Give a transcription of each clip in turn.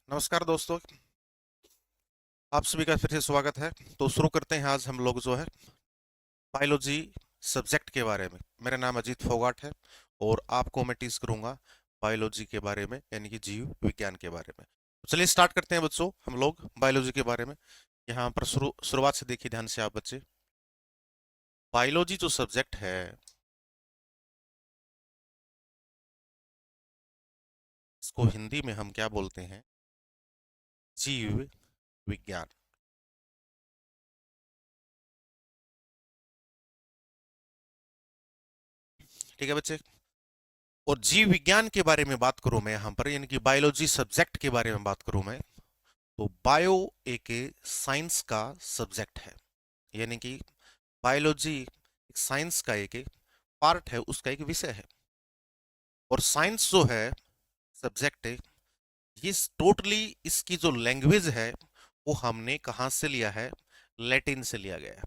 नमस्कार दोस्तों। आप सभी का फिर से स्वागत है। तो शुरू करते हैं आज हम लोग जो है बायोलॉजी सब्जेक्ट के बारे में। मेरा नाम अजीत फोगाट है और आपको मैं टीच करूंगा बायोलॉजी के बारे में, यानी कि जीव विज्ञान के बारे में। तो चलिए स्टार्ट करते हैं बच्चों, हम लोग बायोलॉजी के बारे में। यहाँ पर शुरुआत से देखिए ध्यान से आप बच्चे। बायोलॉजी जो सब्जेक्ट है इसको हिंदी में हम क्या बोलते हैं? जीव विज्ञान। ठीक है बच्चे। और जीव विज्ञान के बारे में बात करूं मैं यहाँ पर, यानी कि बायोलॉजी सब्जेक्ट के बारे में बात करूं मैं, तो बायो एक साइंस का सब्जेक्ट है। यानी कि बायोलॉजी एक साइंस का एक पार्ट है, उसका एक विषय है। और साइंस जो है सब्जेक्ट है, ये टोटली इसकी जो लैंग्वेज है वो हमने कहाँ से लिया है? लैटिन से लिया गया है।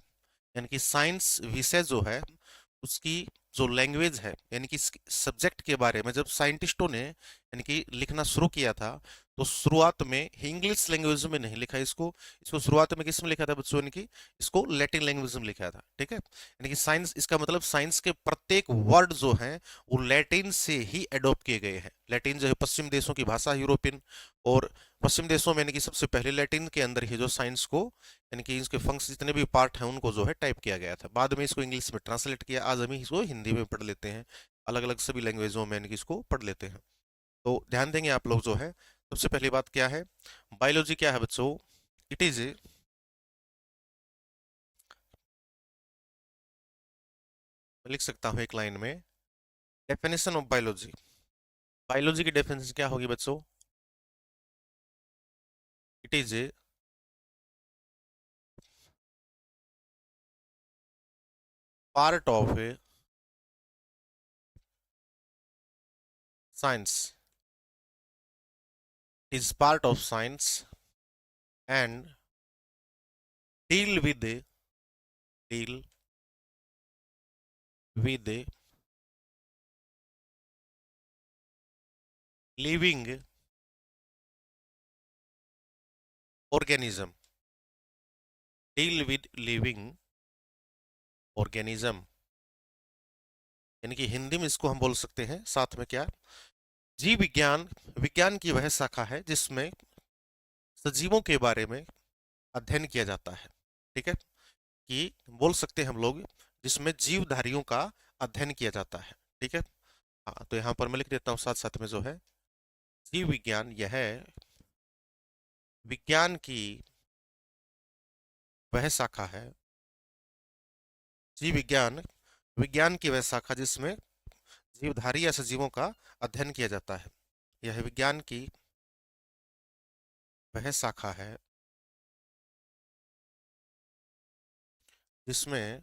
यानी कि साइंस विषय जो है उसकी जो लैंग्वेज है, यानी कि इस सब्जेक्ट के बारे में जब साइंटिस्टों ने यानी कि लिखना शुरू किया था, तो शुरुआत में इंग्लिश लैंग्वेज में नहीं लिखा इसको। इसको शुरुआत में किस में लिखा था बच्चों? यानी कि इसको लैटिन लैंग्वेज में लिखा था। ठीक है, यानी कि साइंस, इसका मतलब साइंस के प्रत्येक वर्ड जो हैं वो लैटिन से ही अडॉप्ट किए गए हैं। लैटिन जो है पश्चिम देशों की भाषा, यूरोपियन और पश्चिम देशों में, यानी कि सबसे पहले लैटिन के अंदर ही जो साइंस को, यानी कि इसके फंक्शन जितने भी पार्ट हैं उनको जो है टाइप किया गया था। बाद में इसको इंग्लिश में ट्रांसलेट किया, आज हम इसको हिंदी में पढ़ लेते हैं। अलग अलग सभी लैंग्वेजों में यानी कि इसको पढ़ लेते हैं। तो ध्यान देंगे आप लोग जो है। सबसे पहली बात क्या है? बायोलॉजी क्या है बच्चों? इट इज ए, मैं लिख सकता हूँ एक लाइन में, डेफिनेशन ऑफ बायोलॉजी। बायोलॉजी की डेफिनेशन क्या होगी बच्चों? It is a part of A science, is part of science and deal with A deal with a living organism, deal with living organism. यानी कि हिंदी में इसको हम बोल सकते हैं साथ में क्या? जीव विज्ञान। विज्ञान की वह शाखा है जिसमें सजीवों के बारे में अध्ययन किया जाता है। ठीक है, कि बोल सकते हैं हम लोग जिसमें जीवधारियों का अध्ययन किया जाता है। ठीक है। हाँ, तो यहाँ पर मैं लिख देता हूँ साथ साथ में जो है, जीव विज्ञान यह विज्ञान की वह शाखा है, जीव विज्ञान विज्ञान की वह शाखा जिसमें जीवधारी या सजीवों का अध्ययन किया जाता है। यह विज्ञान की वह शाखा है जिसमें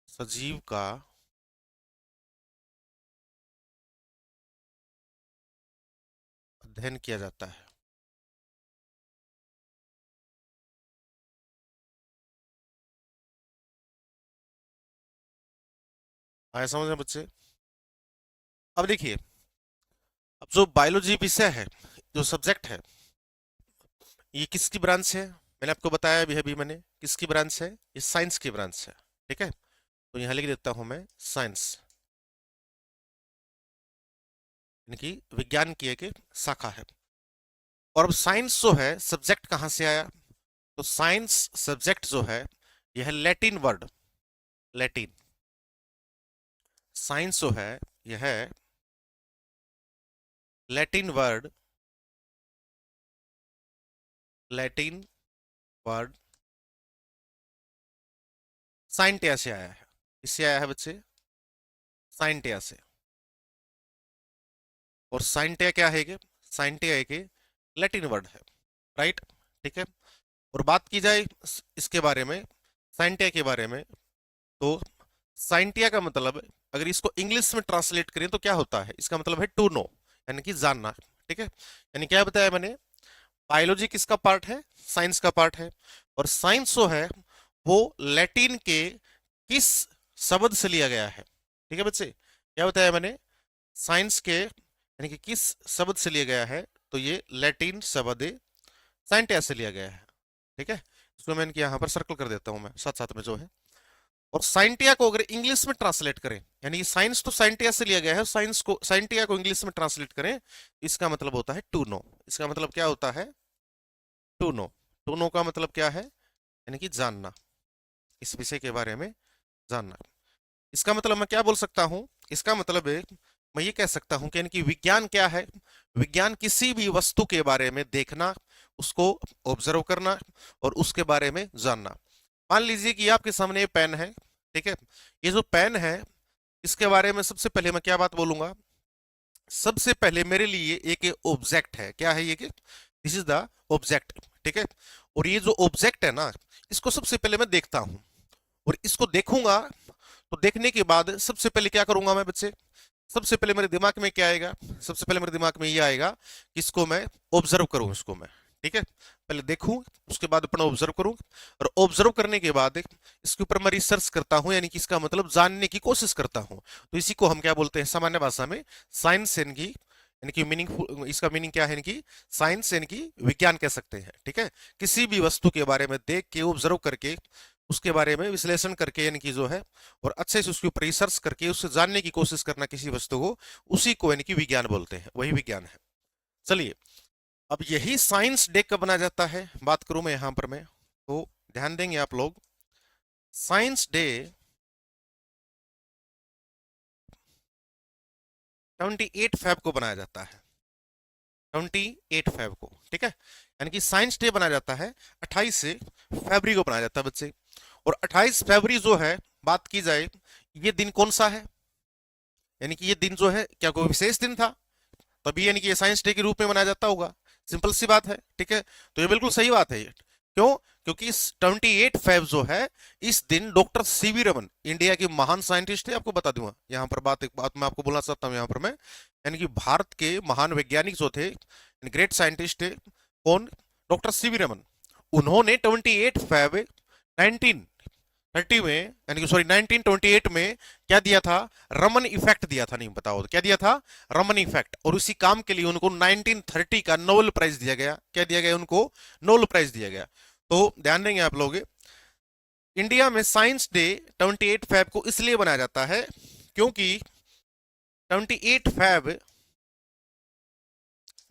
सजीव का अध्ययन किया जाता है। आया समझ में बच्चे? अब देखिए, अब जो बायोलॉजी विषय है, जो सब्जेक्ट है, ये किसकी ब्रांच है? मैंने आपको बताया अभी मैंने किसकी ब्रांच है, ये साइंस की ब्रांच है। ठीक है, तो यहाँ लिख देता हूं मैं साइंस, यानी कि विज्ञान की एक शाखा है। और अब साइंस जो है सब्जेक्ट कहाँ से आया? तो साइंस सब्जेक्ट जो है यह लैटिन वर्ड, लैटिन साइंस जो है यह Latin word, Latin word scientia से आया है। इससे आया है बच्चे, साइंटिया से। और साइंटिया क्या है? साइंटिया एक लैटिन वर्ड है, राइट? ठीक है। और बात की जाए इसके बारे में, साइंटिया के बारे में, तो साइंटिया का मतलब, अगर इसको इंग्लिश में ट्रांसलेट करें तो क्या होता है? इसका मतलब है टू नो, यानी कि जानना। ठीक है, यानी क्या बताया मैंने? बायोलॉजी किसका पार्ट है? साइंस का पार्ट है। और साइंस जो है वो लैटिन के किस शब्द से लिया गया है? ठीक है बच्चे, क्या बताया मैंने, साइंस के यानी कि किस शब्द से लिया गया है, तो ये लैटिन शब्द साइंटिया से लिया गया है। ठीक है, इसको मैं इनके यहाँ पर सर्कल कर देता हूँ मैं साथ साथ में जो है। और साइंटिया को अगर इंग्लिश में ट्रांसलेट करें, यानी कि साइंस तो साइंटिया से लिया गया है, साइंस को साइंटिया को इंग्लिश में ट्रांसलेट करें, इसका मतलब होता है टू नो। इसका मतलब क्या होता है, टू नो। टू नो का मतलब क्या है, यानी कि जानना, इस विषय के बारे में जानना। इसका मतलब मैं क्या बोल सकता हूं, इसका मतलब है मैं ये कह सकता हूं कि यानी कि विज्ञान क्या है, विज्ञान किसी भी वस्तु के बारे में देखना, उसको ऑब्जर्व करना और उसके बारे में जानना। मान लीजिए कि आपके सामने ये पेन है, ठीक है, ये जो पेन है इसके बारे में सबसे पहले मैं क्या बात बोलूंगा, सबसे पहले मेरे लिए एक ऑब्जेक्ट है, क्या है ये, कि दिस इज द ऑब्जेक्ट। ठीक है, और ये जो ऑब्जेक्ट है ना, इसको सबसे पहले मैं देखता हूं, और इसको देखूंगा तो देखने के बाद सबसे पहले क्या करूंगा मैं बच्चे, सबसे पहले मेरे दिमाग में क्या आएगा, सबसे पहले मेरे दिमाग में ये आएगा कि इसको मैं ऑब्जर्व करूं, इसको मैं, ठीक है, पहले देखूं, उसके बाद अपना ऑब्जर्व करूं, और ऑब्जर्व करने के बाद इसके ऊपर मैं रिसर्च करता हूं, यानी कि इसका मतलब जानने की कोशिश करता हूं। तो इसी को हम क्या बोलते हैं सामान्य भाषा में, साइंस, यानी कि मीनिंग, इसका मीनिंग क्या है, यानी कि साइंस यानी कि विज्ञान कह सकते हैं। ठीक है, किसी भी वस्तु के बारे में देख के, ऑब्जर्व करके, उसके बारे में विश्लेषण करके, यानी कि जो है, और अच्छे से उसके ऊपर रिसर्च करके उससे जानने की कोशिश करना किसी वस्तु को, उसी को यानी कि विज्ञान बोलते हैं, वही विज्ञान है। चलिए, अब यही साइंस डे कब मनाया जाता है, बात करूं मैं यहां पर मैं, तो ध्यान देंगे आप लोग, साइंस डे 28 फेब को बनाया जाता है, 28 फेब को। ठीक है, यानी कि साइंस डे बनाया जाता है 28 फरवरी को बनाया जाता है बच्चे। और 28 फरवरी जो है, बात की जाए, ये दिन कौन सा है, यानी कि ये दिन जो है क्या कोई विशेष दिन था, तभी यानी कि ये साइंस डे के रूप में मनाया जाता होगा, सिंपल सी बात है। ठीक है, तो ये बिल्कुल सही बात है ये, क्यों, क्योंकि इस 28 फेब जो है, इस दिन डॉक्टर सीवी रमन, इंडिया के महान साइंटिस्ट है, आपको बता दूंगा यहाँ पर बात, एक बात मैं आपको बोलना चाहता हूँ यहाँ पर मैं, यानी कि भारत के महान वैज्ञानिक जो थे, ग्रेट साइंटिस्ट थे, कौन, डॉक्टर सीवी रमन, उन्होंने 28 फेब 1930 में, यानी कि सॉरी 1928 में क्या दिया था, रमन इफेक्ट दिया था, नहीं बताओ तो क्या दिया था, रमन इफेक्ट। और उसी काम के लिए उनको 1930 का नोबेल प्राइज दिया गया, क्या दिया गया उनको, नोबेल प्राइज दिया गया। तो ध्यान देंगे आप लोग, इंडिया में साइंस डे 28 फेब को इसलिए बनाया जाता है क्योंकि 28 फेब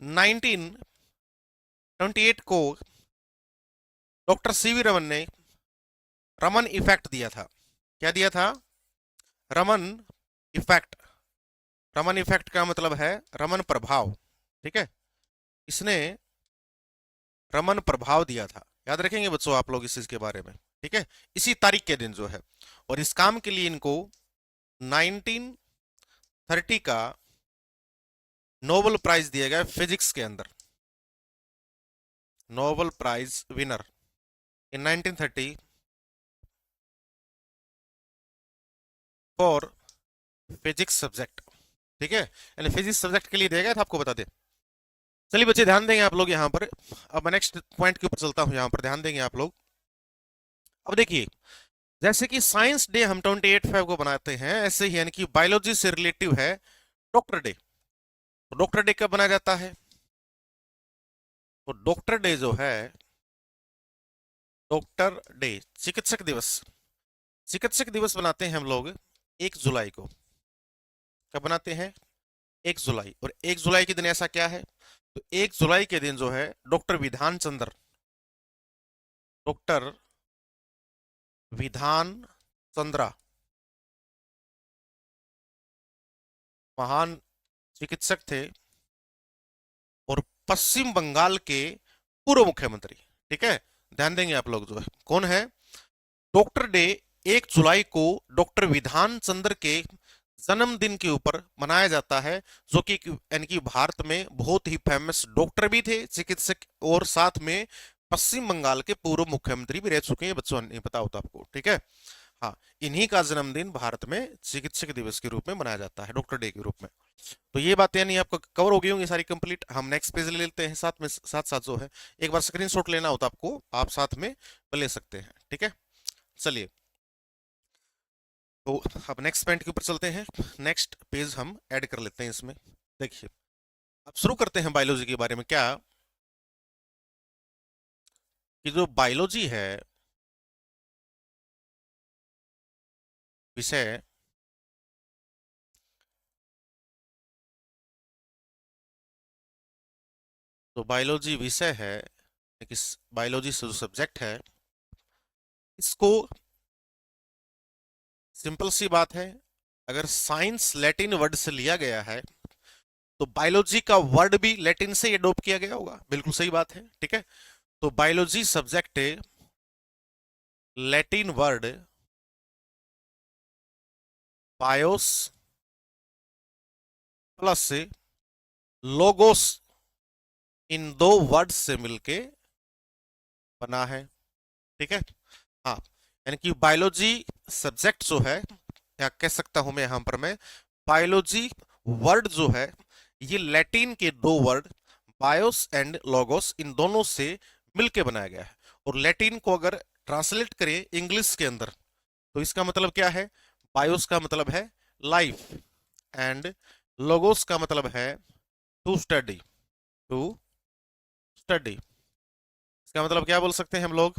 1928 को डॉक्टर सीवी रमन ने रमन इफेक्ट दिया था। क्या दिया था, रमन इफेक्ट। रमन इफेक्ट का मतलब है रमन प्रभाव। ठीक है, इसने रमन प्रभाव दिया था, याद रखेंगे बच्चों आप लोग इस चीज के बारे में। ठीक है, इसी तारीख के दिन जो है, और इस काम के लिए इनको 1930 का नोबेल प्राइज दिया गया फिजिक्स के अंदर, Nobel prize winner in 1930 for physics subject. ठीक है, यानी फिजिक्स सब्जेक्ट के लिए दिया गया था, आपको बता दें। चलिए बच्चे ध्यान देंगे आप लोग यहाँ पर, अब मैं नेक्स्ट पॉइंट के ऊपर चलता हूँ, यहाँ पर ध्यान देंगे आप लोग। अब देखिए, जैसे कि साइंस डे हम 28 फेब को बनाते हैं, ऐसे ही यानी कि बायोलॉजी से रिलेटिव है डॉक्टर डे। तो डॉक्टर डे कब मनाया जाता है, तो डॉक्टर डे जो है, डॉक्टर डे, चिकित्सक दिवस, चिकित्सक दिवस बनाते हैं हम लोग 1 जुलाई को। कब बनाते हैं, 1 जुलाई। और 1 जुलाई के दिन ऐसा क्या है, तो 1 जुलाई के दिन जो है डॉक्टर विधान चंद्र, डॉक्टर विधान चंद्रा, महान चिकित्सक थे और पश्चिम बंगाल के पूर्व मुख्यमंत्री। ठीक है, ध्यान देंगे आप लोग, जो है कौन है, डॉक्टर डे 1 जुलाई को डॉक्टर विधान चंद्र के जन्मदिन के ऊपर मनाया जाता है, जो कि यानी कि भारत में बहुत ही फेमस डॉक्टर भी थे, चिकित्सक, और साथ में पश्चिम बंगाल के पूर्व मुख्यमंत्री भी रह चुके हैं बच्चों, नहीं पता होता आपको। ठीक है, हाँ, इन्हीं का जन्मदिन भारत में चिकित्सक दिवस के रूप में मनाया जाता है, डॉक्टर डे के रूप में। तो ये बातें यानी आपको कवर हो गई होंगी सारी कंप्लीट। हम नेक्स्ट पेज ले लेते हैं, साथ में साथ साथ जो है, एक बार स्क्रीनशॉट लेना हो तो आपको, आप साथ में ले सकते हैं। ठीक है, चलिए, तो अब नेक्स्ट पॉइंट के ऊपर चलते हैं। नेक्स्ट पेज हम ऐड कर लेते हैं इसमें। देखिए, अब शुरू करते हैं बायोलॉजी के बारे में। क्या कि जो बायोलॉजी है विषय, तो बायोलॉजी विषय है, एक बायोलॉजी से जो सब्जेक्ट है, इसको सिंपल सी बात है, अगर साइंस लैटिन वर्ड से लिया गया है तो बायोलॉजी का वर्ड भी लैटिन से एडोप्ट किया गया होगा। बिल्कुल सही बात है, ठीक है। तो biology subject Latin word bios plus logos, इन दो वर्ड से मिलके बना है, ठीक है। हाँ, यानी कि बायोलॉजी सब्जेक्ट जो है, या कह सकता हूं मैं यहां पर, मैं बायोलॉजी वर्ड जो है, ये लैटिन के दो वर्ड बायोस एंड लोगोस, इन दोनों से मिलके बनाया गया है। और लैटिन को अगर ट्रांसलेट करें इंग्लिश के अंदर तो इसका मतलब क्या है? बायोस का मतलब है लाइफ, एंड लोगोस का मतलब है टू स्टडी। टू स्टडी, इसका मतलब क्या बोल सकते हैं हम लोग?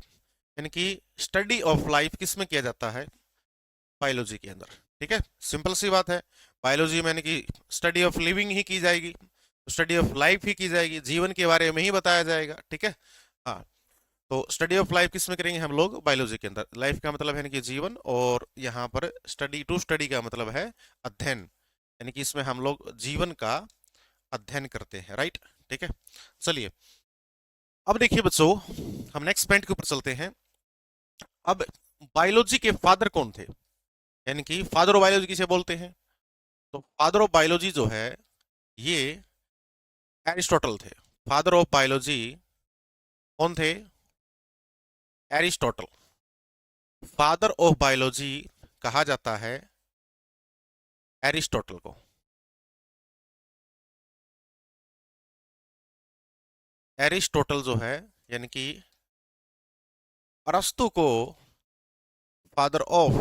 यानी कि स्टडी ऑफ लाइफ किस में किया जाता है? बायोलॉजी के अंदर, ठीक है। सिंपल सी बात है, बायोलॉजी में यानी कि स्टडी ऑफ लिविंग ही की जाएगी, स्टडी ऑफ लाइफ ही की जाएगी, जीवन के बारे में ही बताया जाएगा, ठीक है। हाँ, तो स्टडी ऑफ लाइफ किस में करेंगे हम लोग? बायोलॉजी के अंदर। लाइफ का मतलब है कि जीवन, और यहाँ पर स्टडी, टू स्टडी का मतलब है अध्ययन, यानी कि इसमें हम लोग जीवन का अध्ययन करते हैं, राइट, ठीक है। चलिए, अब देखिए बच्चों, हम नेक्स्ट पॉइंट के ऊपर चलते हैं। अब बायोलॉजी के फादर कौन थे? यानी कि फादर ऑफ बायोलॉजी किसे बोलते हैं? तो फादर ऑफ बायोलॉजी जो है, ये एरिस्टोटल थे। फादर ऑफ बायोलॉजी कौन थे? एरिस्टोटल। फादर ऑफ बायोलॉजी कहा जाता है एरिस्टोटल को। एरिस्टोटल जो है, यानी कि अरस्तु को फादर ऑफ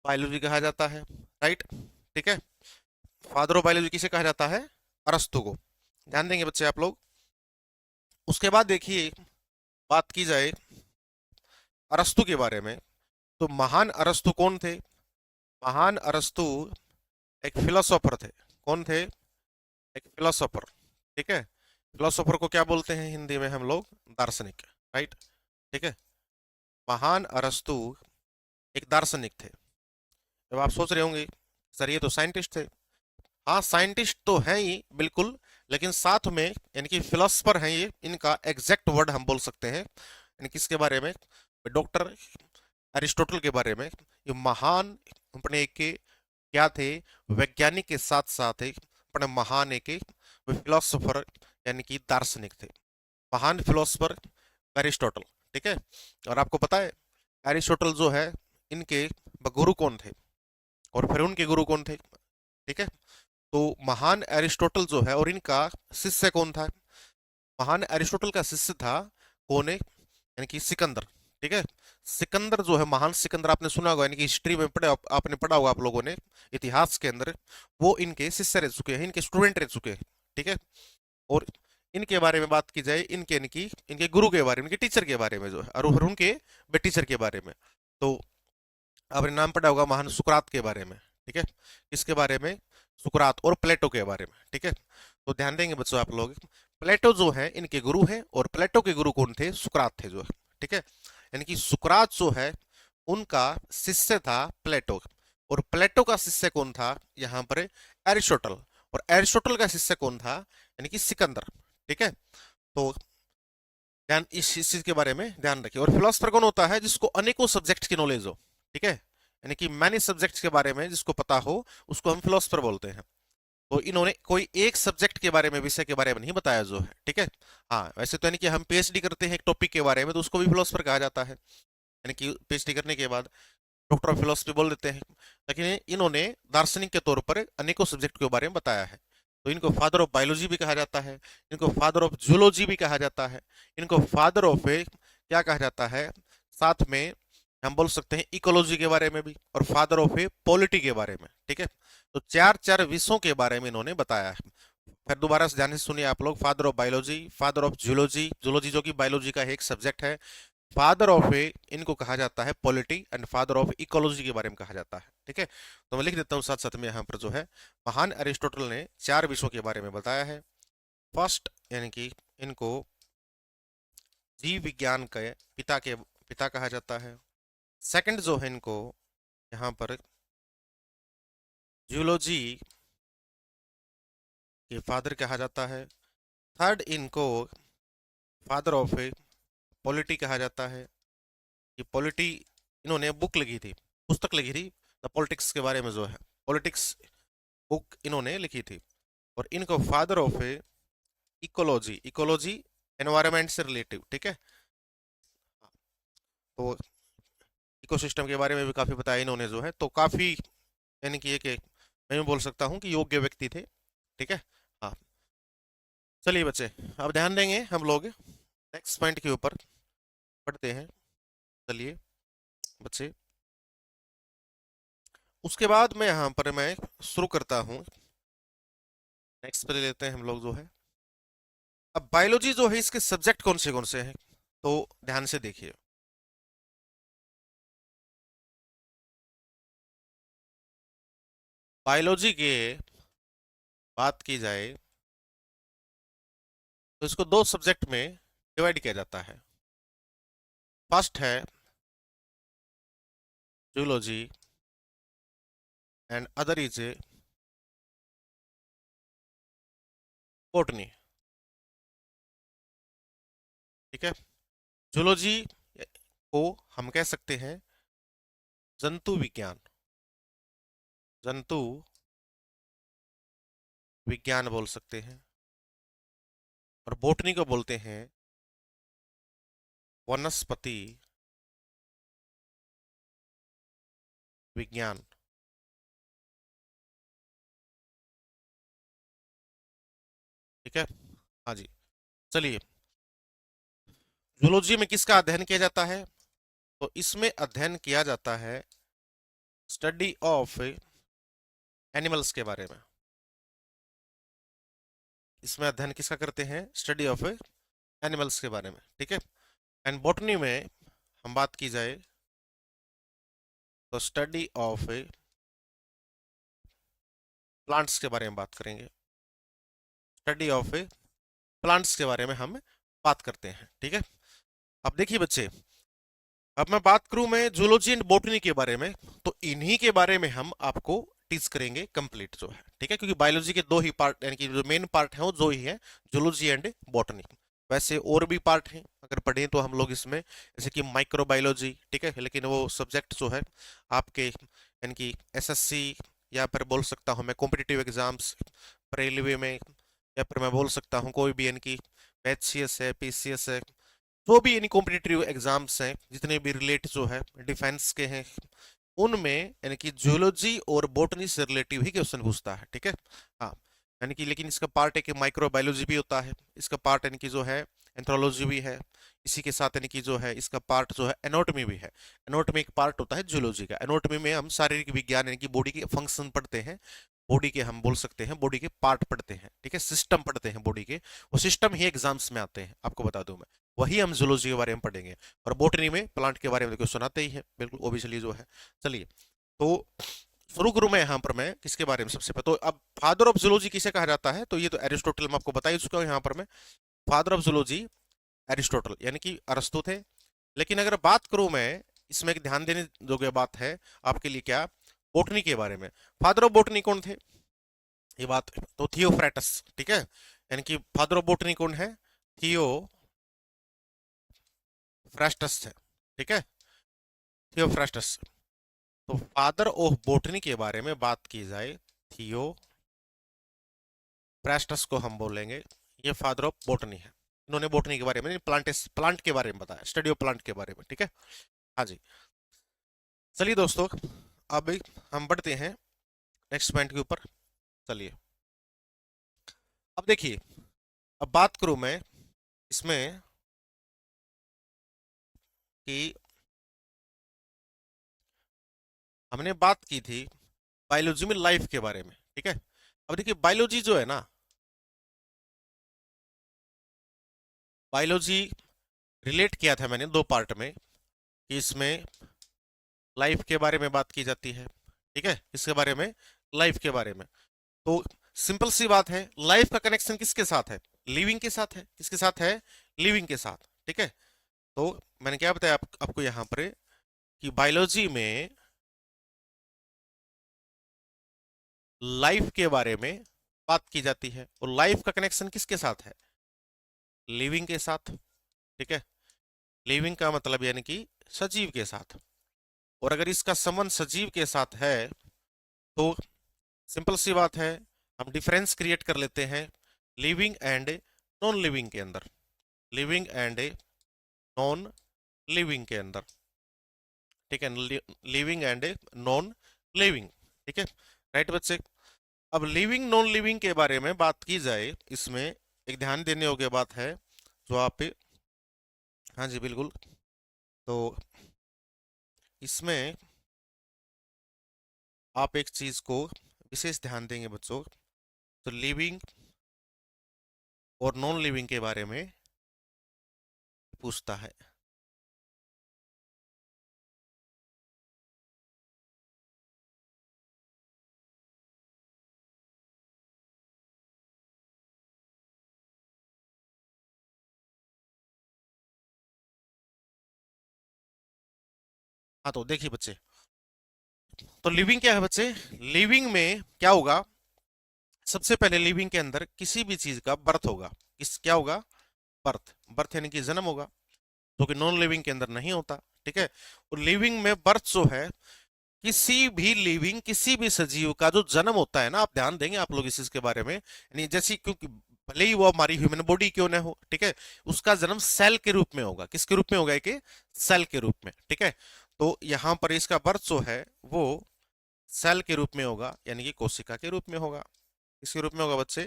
बायोलॉजी कहा जाता है, राइट, ठीक है। फादर ऑफ बायोलॉजी किसे कहा जाता है? अरस्तु को। ध्यान देंगे बच्चे आप लोग। उसके बाद देखिए, बात की जाए अरस्तु के बारे में, तो महान अरस्तु कौन थे? महान अरस्तु एक फिलोसोफर थे। कौन थे? एक फिलोसोफर, ठीक है। फिलोसोफर को क्या बोलते हैं हिंदी में हम लोग? दार्शनिक, राइट, ठीक है। महान अरस्तु एक दार्शनिक थे। जब आप सोच रहे होंगे सर ये तो साइंटिस्ट थे, हाँ साइंटिस्ट तो हैं ही बिल्कुल, लेकिन साथ में यानी कि फिलोसफर हैं ये, इनका एग्जैक्ट वर्ड हम बोल सकते हैं। यानी किसके बारे में? डॉक्टर अरिस्टोटल के बारे में। ये महान अपने के क्या थे? वैज्ञानिक के साथ साथ एक अपने महान एक फिलोसोफर, यानी कि दार्शनिक थे। महान फिलोसफर एरिस्टोटल, ठीक है। और आपको पता है एरिस्टोटल जो है, इनके गुरु कौन थे और फिर उनके गुरु कौन थे, ठीक है। तो महान एरिस्टोटल जो है, और इनका शिष्य कौन था? महान एरिस्टोटल का शिष्य था कौन है? यानी कि सिकंदर, ठीक है। सिकंदर जो है, महान सिकंदर, आपने सुना होगा, यानी कि हिस्ट्री में पढ़े, आपने पढ़ा होगा आप लोगों ने इतिहास के अंदर, वो इनके शिष्य रह चुके हैं, इनके स्टूडेंट रह चुके हैं, ठीक है। और इनके बारे में बात की जाए, इनके इनकी इनके गुरु के बारे में, इनके टीचर के बारे में जो है, और उनके टीचर के बारे में, तो आपने नाम पढ़ा होगा महान सुकरात के बारे में, ठीक है। इसके बारे में? सुकरात और प्लेटो के बारे में, ठीक है। तो ध्यान देंगे बच्चों आप लोग, प्लेटो जो है इनके गुरु हैं, और प्लेटो के गुरु कौन थे? सुकरात थे जो है, ठीक है। यानी कि सुकरात जो है, उनका शिष्य था प्लेटो, और प्लेटो का शिष्य कौन था यहाँ पर? एरिस्टोटल। और एरिस्टोटल का शिष्य कौन था? यानी कि सिकंदर, ठीक है। तो ध्यान इस चीज के बारे में ध्यान रखिए। और फिलोसफर कौन होता है? जिसको अनेकों सब्जेक्ट्स की नॉलेज हो, ठीक है। यानी कि मैनी सब्जेक्ट्स के बारे में जिसको पता हो, उसको हम फिलोसफर बोलते हैं। तो इन्होंने कोई एक सब्जेक्ट के बारे में, विषय के बारे में नहीं बताया जो है, ठीक है। हाँ, वैसे तो यानी कि हम पीएचडी करते हैं एक टॉपिक के बारे में, तो उसको भी फिलोसफर कहा जाता है, यानी कि पीएचडी करने के बाद डॉक्टर ऑफ फिलोसफी बोल देते हैं। लेकिन इन्होंने दार्शनिक के तौर पर अनेकों सब्जेक्ट के बारे में बताया है, तो इनको फादर ऑफ बायोलॉजी भी कहा जाता है, इनको फादर ऑफ जूलॉजी भी कहा जाता है, इनको फादर ऑफ क्या कहा जाता है साथ में? हम बोल सकते हैं इकोलॉजी के बारे में भी, और फादर ऑफ ए पॉलिटी के बारे में। ठीक है, तो चार चार विषयों के बारे में इन्होंने बताया है। फिर दोबारा से ध्यान से सुनिए आप लोग। Father of biology, father of zoology, zoology जो कि बायोलॉजी का एक सब्जेक्ट है, फादर ऑफ ए इनको कहा जाता है polity, and father of ecology के बारे में कहा जाता है। ठीक है, तो मैं लिख देता हूँ साथ साथ में यहाँ पर जो है, महान अरिस्टोटल ने चार विषयों के बारे में बताया है। फर्स्ट यानी कि इनको जीव विज्ञान के पिता कहा जाता है। सेकंड जो है इनको यहाँ पर जूलॉजी के फादर कहा जाता है। थर्ड इनको फादर ऑफ ए पॉलिटी कहा जाता है। ये पॉलिटी इन्होंने बुक लिखी थी, पुस्तक लिखी थी, द पॉलिटिक्स के बारे में जो है, पॉलिटिक्स बुक इन्होंने लिखी थी। और इनको father of A ecology, ecology environment से रिलेटिव। ठीक है, तो इकोसिस्टम के बारे में भी काफी बताया इन्होंने जो है, तो काफी यानी कि एक मैं बोल सकता हूँ कि योग्य व्यक्ति थे। ठीक है, हाँ। चलिए बच्चे, अब ध्यान देंगे हम लोग नेक्स्ट पॉइंट के ऊपर पढ़ते हैं। चलिए बच्चे, उसके बाद में यहाँ पर मैं शुरू करता हूँ। नेक्स्ट पे ले लेते हैं हम लोग जो है, अब बायोलॉजी जो है इसके सब्जेक्ट कौन से हैं, तो ध्यान से देखिए। बायोलॉजी के बात की जाए तो इसको दो सब्जेक्ट में डिवाइड किया जाता है। फर्स्ट है zoology and other is botany. ठीक है, जूलॉजी को हम कह सकते हैं जंतु विज्ञान, जंतु विज्ञान बोल सकते हैं। और बॉटनी को बोलते हैं वनस्पति विज्ञान। ठीक है, हाँ जी। चलिए, जूलॉजी में किसका अध्ययन किया जाता है, तो इसमें अध्ययन किया जाता है स्टडी ऑफ एनिमल्स के बारे में। इसमें अध्ययन किसका करते हैं, स्टडी ऑफ एनिमल्स के बारे में। ठीक है, एंड बॉटनी में हम बात की जाए तो स्टडी ऑफ प्लांट्स के बारे में बात करेंगे। स्टडी ऑफ प्लांट्स के बारे में हम बात करते हैं। ठीक है, अब देखिए बच्चे, अब मैं बात करूं मैं जूलॉजी एंड बॉटनी के बारे में, तो इन्हीं के बारे में हम आपको टीच करेंगे कंप्लीट जो है। ठीक है, क्योंकि बायोलॉजी के दो ही पार्ट यानी कि जो मेन पार्ट है वो दो ही है, जूलॉजी एंड बॉटनी। वैसे और भी पार्ट हैं अगर पढ़ें तो हम लोग इसमें, जैसे कि माइक्रोबायोलॉजी। ठीक है, लेकिन वो सब्जेक्ट जो है आपके यानी कि एसएससी, या फिर बोल सकता हूँ मैं कॉम्पिटिटिव एग्जाम्स रेलवे में, या फिर मैं बोल सकता हूँ कोई भी यानी कि एचसीएस है, पीसीएस है, जो भी यानी कॉम्पिटिटिव एग्जाम्स हैं जितने भी रिलेट जो है डिफेंस के हैं, उनमें यानी कि जूलॉजी और बॉटनी से रिलेटिव ही क्वेश्चन पूछता है। ठीक है, हाँ। यानी कि लेकिन इसका पार्ट है कि माइक्रोबायोलॉजी भी होता है, इसका पार्ट यानी कि जो है एंथ्रोलॉजी भी है, इसी के साथ यानी कि जो है इसका पार्ट जो है एनाटॉमी भी है। एनाटॉमी एक पार्ट होता है जूलॉजी का। एनाटॉमी में हम शारीरिक विज्ञान यानी कि बॉडी के फंक्शन पढ़ते हैं, बॉडी के हम बोल सकते हैं बॉडी के पार्ट पढ़ते हैं। ठीक है, सिस्टम पढ़ते हैं बॉडी के, वो सिस्टम ही एग्जाम्स में आते हैं, आपको बता दूं मैं। वही हम जूलॉजी के बारे में पढ़ेंगे, और बॉटनी में प्लांट के बारे में देखो सुनाते ही है बिल्कुल ओबियसली जो है। चलिए, तो शुरू करूं मैं यहाँ पर, मैं किसके बारे में सबसे पहले, तो अब फादर ऑफ जूलॉजी किसे कहा जाता है, तो ये तो एरिस्टोटल मैं आपको बता ही चुका हूँ। यहाँ पर मैं फादर ऑफ जूलॉजी एरिस्टोटल यानी कि अरस्तु थे। लेकिन अगर बात करूं मैं, इसमें एक ध्यान देने योग्य बात है आपके लिए, क्या बोटनी के बारे में। फादर ऑफ बोटनी कौन थे, ये बात तो थियोफ्रेटस। ठीक है, यानी कि फादर ऑफ बोटनी कौन है, थियोफ्रास्टस है। ठीक है, थियोफ्रास्टस। तो फादर ऑफ बोटनी के बारे में बात की जाए, थियोफ्रास्टस को हम बोलेंगे ये फादर ऑफ बोटनी है। इन्होंने बोटनी के बारे में, प्लांट के बारे में बताया, स्टडी ऑफ प्लांट के बारे में। ठीक है, हाँ जी। चलिए दोस्तों, अब हम बढ़ते हैं नेक्स्ट पॉइंट के ऊपर। चलिए, अब देखिए, अब बात करूं मैं इसमें कि हमने बात की थी बायोलॉजी में लाइफ के बारे में, ठीक है। अब देखिए बायोलॉजी जो है ना, बायोलॉजी रिलेट किया था मैंने दो पार्ट में, कि इसमें लाइफ के बारे में बात की जाती है, ठीक है, इसके बारे में, लाइफ के बारे में। तो सिंपल सी बात है, लाइफ का कनेक्शन किसके साथ है? लिविंग के साथ है। किसके साथ है? लिविंग के साथ, ठीक है। तो मैंने क्या बताया आपको यहां पर कि बायोलॉजी में लाइफ के बारे में बात की जाती है, और लाइफ का कनेक्शन किसके साथ है? लिविंग के साथ, ठीक है। लिविंग का मतलब यानी कि सजीव के साथ। और अगर इसका संबंध सजीव के साथ है तो सिंपल सी बात है, हम डिफरेंस क्रिएट कर लेते हैं लिविंग एंड नॉन लिविंग के अंदर, लिविंग एंड नॉन लिविंग के अंदर, ठीक है, लिविंग एंड नॉन लिविंग, ठीक है, राइट बच्चे। अब लिविंग नॉन लिविंग के बारे में बात की जाए, इसमें एक ध्यान देने योग्य बात है जो आप, हाँ जी बिल्कुल, तो इसमें आप एक चीज को विशेष ध्यान देंगे बच्चों, तो लिविंग और नॉन लिविंग के बारे में पूछता है। हाँ तो देखिए बच्चे, तो लिविंग क्या है बच्चे? लिविंग में क्या होगा? सबसे पहले लिविंग के अंदर किसी भी चीज का बर्थ होगा। किस क्या होगा? बर्थ, बर्थ यानी कि जन्म होगा, जो कि नॉन लिविंग के अंदर नहीं होता, ठीक है। और लिविंग में बर्थ जो है, किसी भी लिविंग, किसी भी सजीव का जो जन्म होता है ना, आप ध्यान देंगे आप लोग इस चीज के बारे में, यानी जैसे क्योंकि भले ही वो हमारी ह्यूमन बॉडी क्यों ना हो, ठीक है, उसका जन्म सेल के रूप में होगा। किसके रूप में होगा? एक सेल के रूप में, ठीक है। तो यहां पर इसका बर्थ जो है वो सेल के रूप में होगा, यानी कि कोशिका के रूप में होगा। किसके रूप में होगा बच्चे?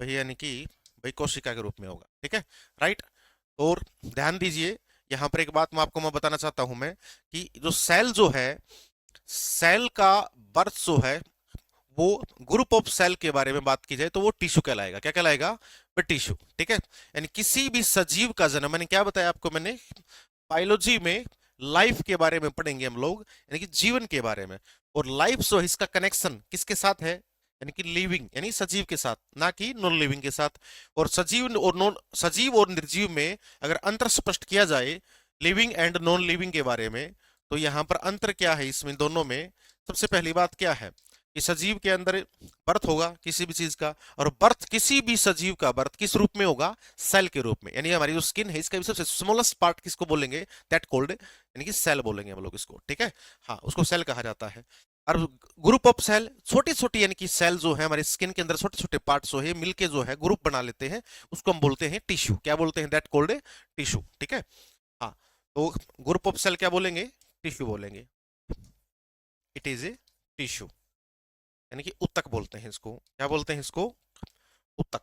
भाई यानी कि भाई कोशिका के रूप में होगा, ठीक है, राइट। और ध्यान दीजिए, यहां पर एक बात मैं बताना चाहता हूं मैं, कि जो सेल जो है, सेल का बर्थ जो है, वो ग्रुप ऑफ सेल के बारे में बात की जाए तो वो टिश्यू कहलाएगा। क्या कहलाएगा? वो टिश्यू, ठीक है। यानी किसी भी सजीव का जन्म, मैंने क्या बताया आपको, मैंने बायोलॉजी में लाइफ के बारे में पढ़ेंगे हम लोग, यानी कि जीवन के बारे में। और लाइफ जो है, इसका कनेक्शन किसके साथ है? यानी कि लिविंग, यानी सजीव के साथ, ना कि नॉन लिविंग के साथ। और सजीव और नॉन, सजीव और निर्जीव में अगर अंतर स्पष्ट किया जाए लिविंग एंड नॉन लिविंग के बारे में, तो यहां पर अंतर क्या है इसमें दोनों में? सबसे पहली बात क्या है कि सजीव के अंदर बर्थ होगा किसी भी चीज का, और बर्थ किसी भी सजीव का बर्थ किस रूप में होगा? सेल के रूप में। यानी हमारी जो स्किन है, इसका भी सबसे स्मॉलेस्ट पार्ट किसको बोलेंगे? दैट कोल्ड, यानी कि सेल बोलेंगे हम लोग इसको, ठीक है। हाँ, उसको सेल कहा जाता है। और ग्रुप ऑफ सेल, छोटी छोटी यानी कि सेल जो है हमारे स्किन के अंदर, छोटे छोटे पार्ट जो है मिलके जो है ग्रुप बना लेते हैं, उसको हम बोलते हैं टिश्यू। क्या बोलते हैं? दैट कोल्ड टिश्यू, ठीक है। हाँ, तो ग्रुप ऑफ सेल क्या बोलेंगे? टिश्यू बोलेंगे। इट इज ए टिश्यू, यानी कि उत्तक बोलते हैं इसको। क्या बोलते हैं इसको? उत्तक,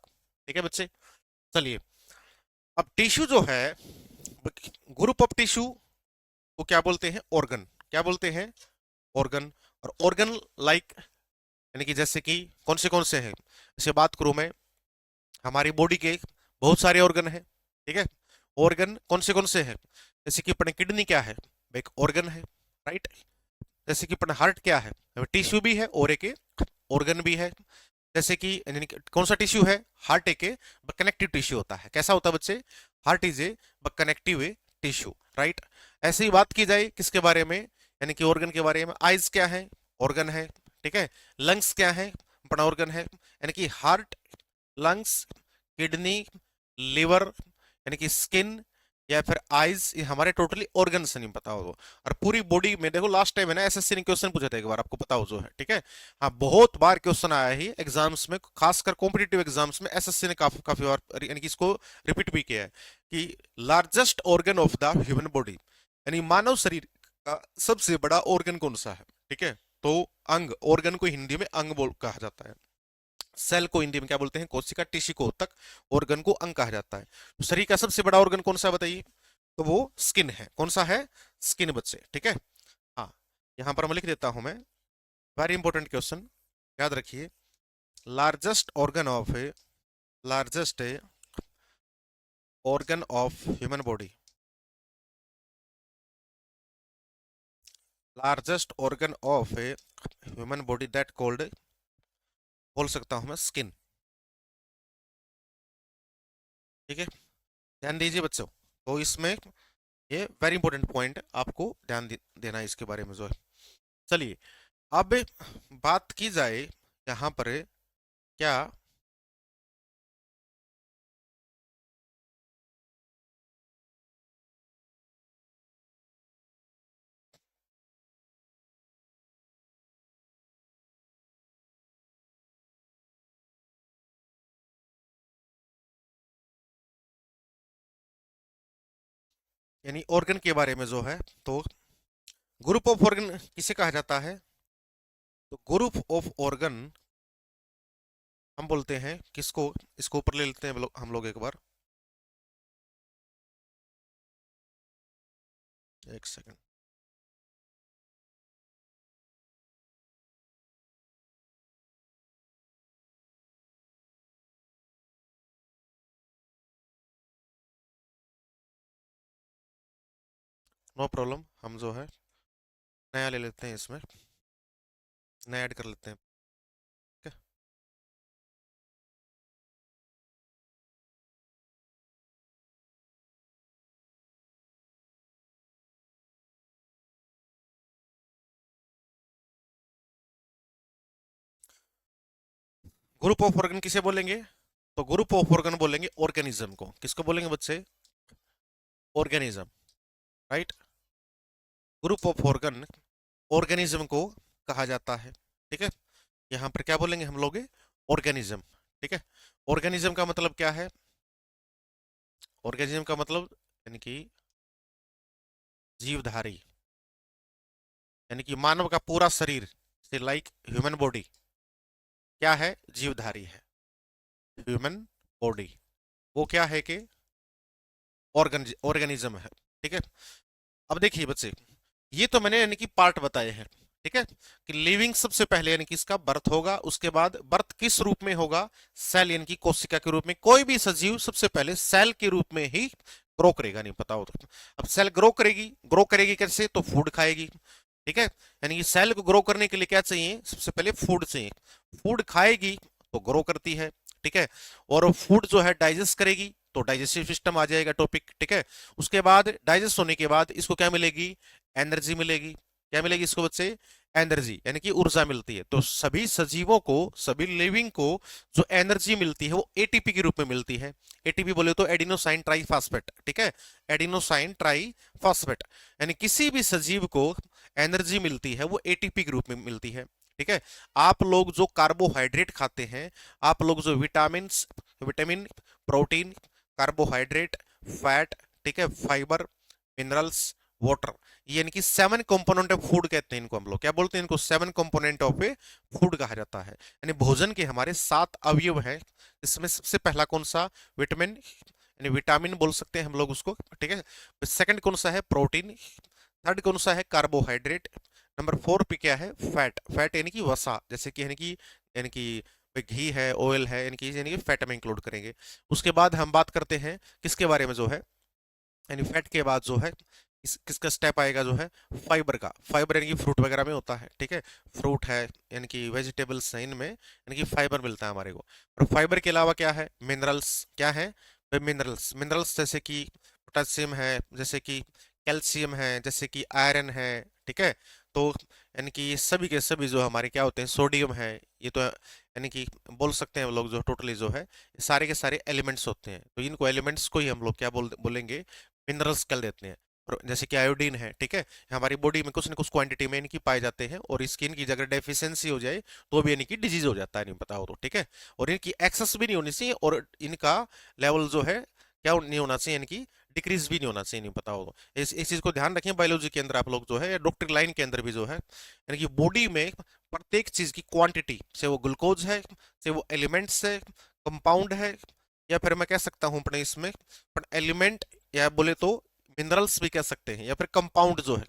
ठीक है बच्चे। चलिए, अब टिश्यू जो है, ग्रुप ऑफ टिश्यू को क्या बोलते हैं? ऑर्गन। क्या बोलते हैं? ऑर्गन। और ऑर्गन लाइक, यानी कि जैसे कि कौन से हैं, जैसे बात करूं मैं, हमारी बॉडी के बहुत सारे ऑर्गन हैं, ठीक है। ऑर्गन कौन से हैं? जैसे कि अपने किडनी क्या है? एक ऑर्गन है, राइट। जैसे कि अपना हार्ट क्या है? टिश्यू भी है और एक ऑर्गन भी है। जैसे कि यानी कि कौन सा टिश्यू है? हार्ट एक कनेक्टिव टिश्यू होता है। कैसा होता है बच्चे? Heart is a connective tissue, right. ऐसे ही बात की जाए किसके बारे में, यानी कि ऑर्गन के बारे में, आइज क्या है? ऑर्गन है, ठीक है। लंग्स क्या है? अपना ऑर्गन है, यानी कि हार्ट, लंग्स, किडनी, लिवर, यानी कि स्किन, या फिर आईज, ये हमारे टोटली ऑर्गन्स नहीं, पता हो तो। और पूरी बॉडी में देखो, लास्ट टाइम है ना एसएससी ने क्वेश्चन पूछा था एक बार, आपको पता हो जो है, ठीक है। हाँ, बहुत बार क्वेश्चन आया ही एग्जाम्स में, खासकर कॉम्पिटिटिव एग्जाम्स में एसएससी ने काफी काफी बार यानी कि इसको रिपीट भी किया है, कि largest organ of the human body, यानी मानव शरीर का सबसे बड़ा ऑर्गन कौन सा है, ठीक है। तो अंग, ऑर्गन को हिंदी में अंग बोल कहा जाता है। सेल को हिंदी में क्या बोलते हैं? कोशिका। टिश्यू को तक, ऑर्गन को अंग कहा जाता है। तो शरीर का सबसे बड़ा ऑर्गन कौन सा है बताइए? तो वो स्किन है। कौन सा है? स्किन बच्चे, ठीक है। हाँ, यहां पर मैं लिख देता हूं मैं, वेरी इंपॉर्टेंट क्वेश्चन, याद रखिए। Largest organ of A largest organ of human body, largest organ of a human body that called, बोल सकता हूं मैं स्किन। ठीक है, ध्यान दीजिए बच्चों। तो इसमें ये वेरी इंपॉर्टेंट पॉइंट, आपको ध्यान देना है इसके बारे में जो है। चलिए, अब बात की जाए यहाँ पर, क्या यानी ऑर्गन के बारे में जो है, तो ग्रुप ऑफ ऑर्गन किसे कहा जाता है? तो ग्रुप ऑफ ऑर्गन हम बोलते हैं किसको? इसको ऊपर ले लेते हैं हम लोग एक बार, एक सेकंड। नो प्रॉब्लम, हम जो है नया ले लेते हैं, इसमें नया ऐड कर लेते हैं। ठीक है, ग्रुप ऑफ ऑर्गन किसे बोलेंगे? तो ग्रुप ऑफ ऑर्गन बोलेंगे ऑर्गेनिज्म को। किसको बोलेंगे बच्चे? Organism, right. Group of organ organism को कहा जाता है। ठीक है, यहां पर क्या बोलेंगे हम लोग? ऑर्गेनिज्म। ठीक है, ऑर्गेनिज्म का मतलब क्या है? ऑर्गेनिज्म का मतलब यानी कि जीवधारी, यानी कि मानव का पूरा शरीर से, लाइक ह्यूमन बॉडी क्या है? जीवधारी है। ह्यूमन बॉडी वो क्या है कि ऑर्गेनिज्म है। ठीक है, अब देखिए बच्चे, ये तो मैंने यानी कि पार्ट बताए हैं। ठीक है, कि लिविंग सबसे पहले यानी कि इसका बर्थ होगा, उसके बाद बर्थ किस रूप में होगा? सेल यानी कि कोशिका के रूप में। कोई भी सजीव सबसे पहले सेल के रूप में ही ग्रो करेगा, नहीं पता हो तो। अब सेल ग्रो करेगी कैसे? तो फूड खाएगी। ठीक है, यानी कि सेल को ग्रो करने के लिए क्या चाहिए? सबसे पहले फूड चाहिए। फूड खाएगी तो ग्रो करती है। ठीक है, और फूड जो है डाइजेस्ट करेगी तो डाइजेस्टिव सिस्टम आ जाएगा टॉपिक। ठीक है, उसके बाद डाइजेस्ट होने के बाद इसको क्या मिलेगी? एनर्जी मिलेगी। क्या मिलेगी इसको बच्चे? एनर्जी, यानी कि ऊर्जा मिलती है। तो सभी सजीवों को, सभी लिविंग को जो एनर्जी मिलती है वो एटीपी के रूप में मिलती है। एटीपी बोले तो एडिनोसाइन ट्राइफॉस्फेट। ठीक है, एडिनोसाइन ट्राइफॉस्फेट, यानी किसी भी सजीव को एनर्जी मिलती है वो एटीपी के रूप में मिलती है। ठीक है, आप लोग जो कार्बोहाइड्रेट खाते हैं, आप लोग जो विटामिन, प्रोटीन, कार्बोहाइड्रेट, फैट, ठीक है, फाइबर, मिनरल्स, वाटर, ये यानी कि 7 कंपोनेंट ऑफ फूड कहते हैं इनको। हम लोग क्या बोलते हैं? इनको 7 कंपोनेंट ऑफ ए फूड कहा जाता है। यानी भोजन के हमारे 7 अवयव हैं। इसमें सबसे पहला कौन सा? विटामिन, यानी विटामिन बोल सकते हैं हम लोग उसको। ठीक है, सेकंड कौन सा है? प्रोटीन। थर्ड कौन सा है? कार्बोहाइड्रेट। नंबर 4 पे क्या है? फैट। फैट यानी कि वसा, जैसे कि यानी कि घी है, ऑयल है, यानी कि फैट में इंक्लूड करेंगे। उसके बाद हम बात करते हैं किसके बारे में जो है, यानी फैट के बाद जो है किसका स्टेप आएगा जो है? फाइबर का। फाइबर यानी कि फ्रूट वगैरह में होता है। ठीक है, फ्रूट है, यानी कि वेजिटेबल्स हैं, इनमें यानी कि फाइबर मिलता है हमारे को। और फाइबर के अलावा क्या है? मिनरल्स। क्या है? मिनरल्स। मिनरल्स जैसे कि पोटेशियम है, जैसे कि कैल्शियम है, जैसे कि आयरन है। ठीक है, तो यानी कि ये सभी के सभी जो हमारे क्या होते हैं? सोडियम है। ये तो यानी कि बोल सकते हैं हम लोग जो टोटली जो है ये सारे के सारे एलिमेंट्स होते हैं। तो इनको एलिमेंट्स को ही हम लोग क्या बोलेंगे? मिनरल्स कह देते हैं। और जैसे कि आयोडीन है, ठीक है, हमारी बॉडी में कुछ न कुछ क्वांटिटी में इनकी पाए जाते हैं, और स्किन की अगर डेफिशिएंसी हो जाए तो भी यानी कि डिजीज हो जाता है, नहीं पता हो तो। ठीक है, और इनकी एक्सेस भी नहीं होनी चाहिए, और इनका लेवल जो है क्या नहीं होना चाहिए, यानी कि डिक्रीज भी नहीं होना चाहिए, नहीं पता हो तो। इस चीज को ध्यान रखें बायोलॉजी के अंदर आप लोग जो है, या डॉक्टर लाइन के अंदर भी जो है, यानी कि बॉडी में प्रत्येक चीज की क्वांटिटी, से वो ग्लूकोज है, से वो एलिमेंट्स है, कंपाउंड है, या फिर मैं कह सकता हूं अपने इसमें एलिमेंट, या बोले तो मिनरल्स भी कह सकते हैं, या फिर कंपाउंड जो है,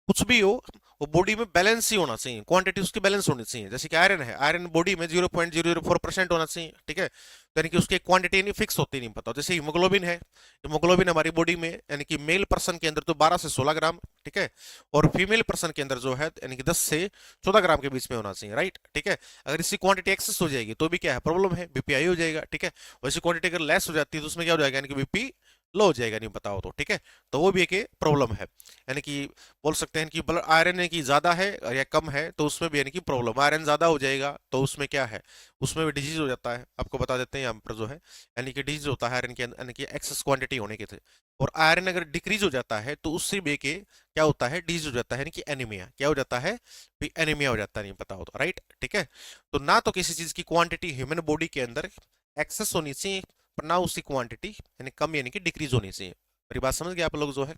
कुछ भी हो वो बॉडी में बैलेंस ही होना चाहिए, क्वांटिटी उसकी बैलेंस होनी चाहिए। जैसे कि आयरन है, आयरन बॉडी में 0.004% होना चाहिए, ठीक है। तो यानी कि उसकी क्वांटिटी नहीं फिक्स होती, नहीं पता। जैसे हीमोग्लोबिन है, हीमोग्लोबिन हमारी बॉडी में यानी कि मेल पर्सन के अंदर तो 12 से 16 ग्राम, ठीक है, और फीमेल पर्सन के अंदर जो है यानी कि 10 से 14 ग्राम के बीच में होना चाहिए, राइट, ठीक है। अगर इसकी क्वांटिटी एक्सेस हो जाएगी तो भी क्या है, प्रॉब्लम है, बीपी हाई हो जाएगा, ठीक है। वैसी क्वांटिटी अगर लेस हो जाती है तो उसमें क्या हो जाएगा, यानी कि बीपी लो हो जाएगा, नहीं बताओ तो, ठीक है। तो वो भी एक प्रॉब्लम है, यानी कि बोल सकते हैं कि ब्लड आयरन की ज्यादा है या कम है तो उसमें भी यानी कि प्रॉब्लम, आयरन ज्यादा हो जाएगा तो उसमें क्या है, उसमें भी डिजीज हो जाता है। आपको बता देते हैं यहाँ पर जो है यानी कि डिजीज होता है आयरन के यानी कि एक्सेस क्वांटिटी होने के थे। और आयरन अगर डिक्रीज हो जाता है तो उससे भी के क्या होता है, डिजीज हो जाता है, यानी कि एनीमिया, क्या हो जाता है, भी एनीमिया हो जाता है, नहीं पता हो तो, राइट, ठीक है। तो ना तो किसी चीज की क्वांटिटी ह्यूमन बॉडी के अंदर एक्सेस होनी चाहिए, पर ना उसकी क्वांटिटी यानी कम यानी कि डिक्रीज होनी चाहिए। मेरी बात समझ गए आप लोग जो है,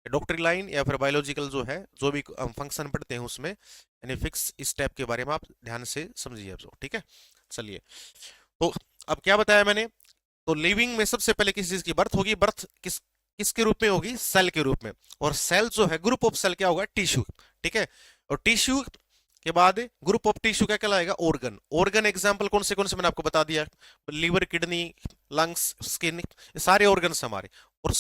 डॉक्टरी लाइन या फिर बायोलॉजिकल जो है जो भी हम फंक्शन पढ़ते हैं उसमें यानी फिक्स स्टेप के बारे में आप ध्यान से समझिए अब जो, ठीक है। चलिए, तो अब क्या बताया मैंने, तो लिविंग में सबसे पहले किस चीज की बर्थ होगी, बर्थ किसके रूप में होगी, सेल के रूप में। और सेल जो है ग्रुप ऑफ सेल क्या होगा, टिश्यू, ठीक है। और टिश्यू के बाद ग्रुप ऑफ टिश्यू क्या कहलाएगा, ऑर्गन। ऑर्गन एग्जांपल कौन से मैंने आपको बता दिया, लीवर, किडनी, लंग्स, स्किन, ये सारे ऑर्गन्स हमारे। और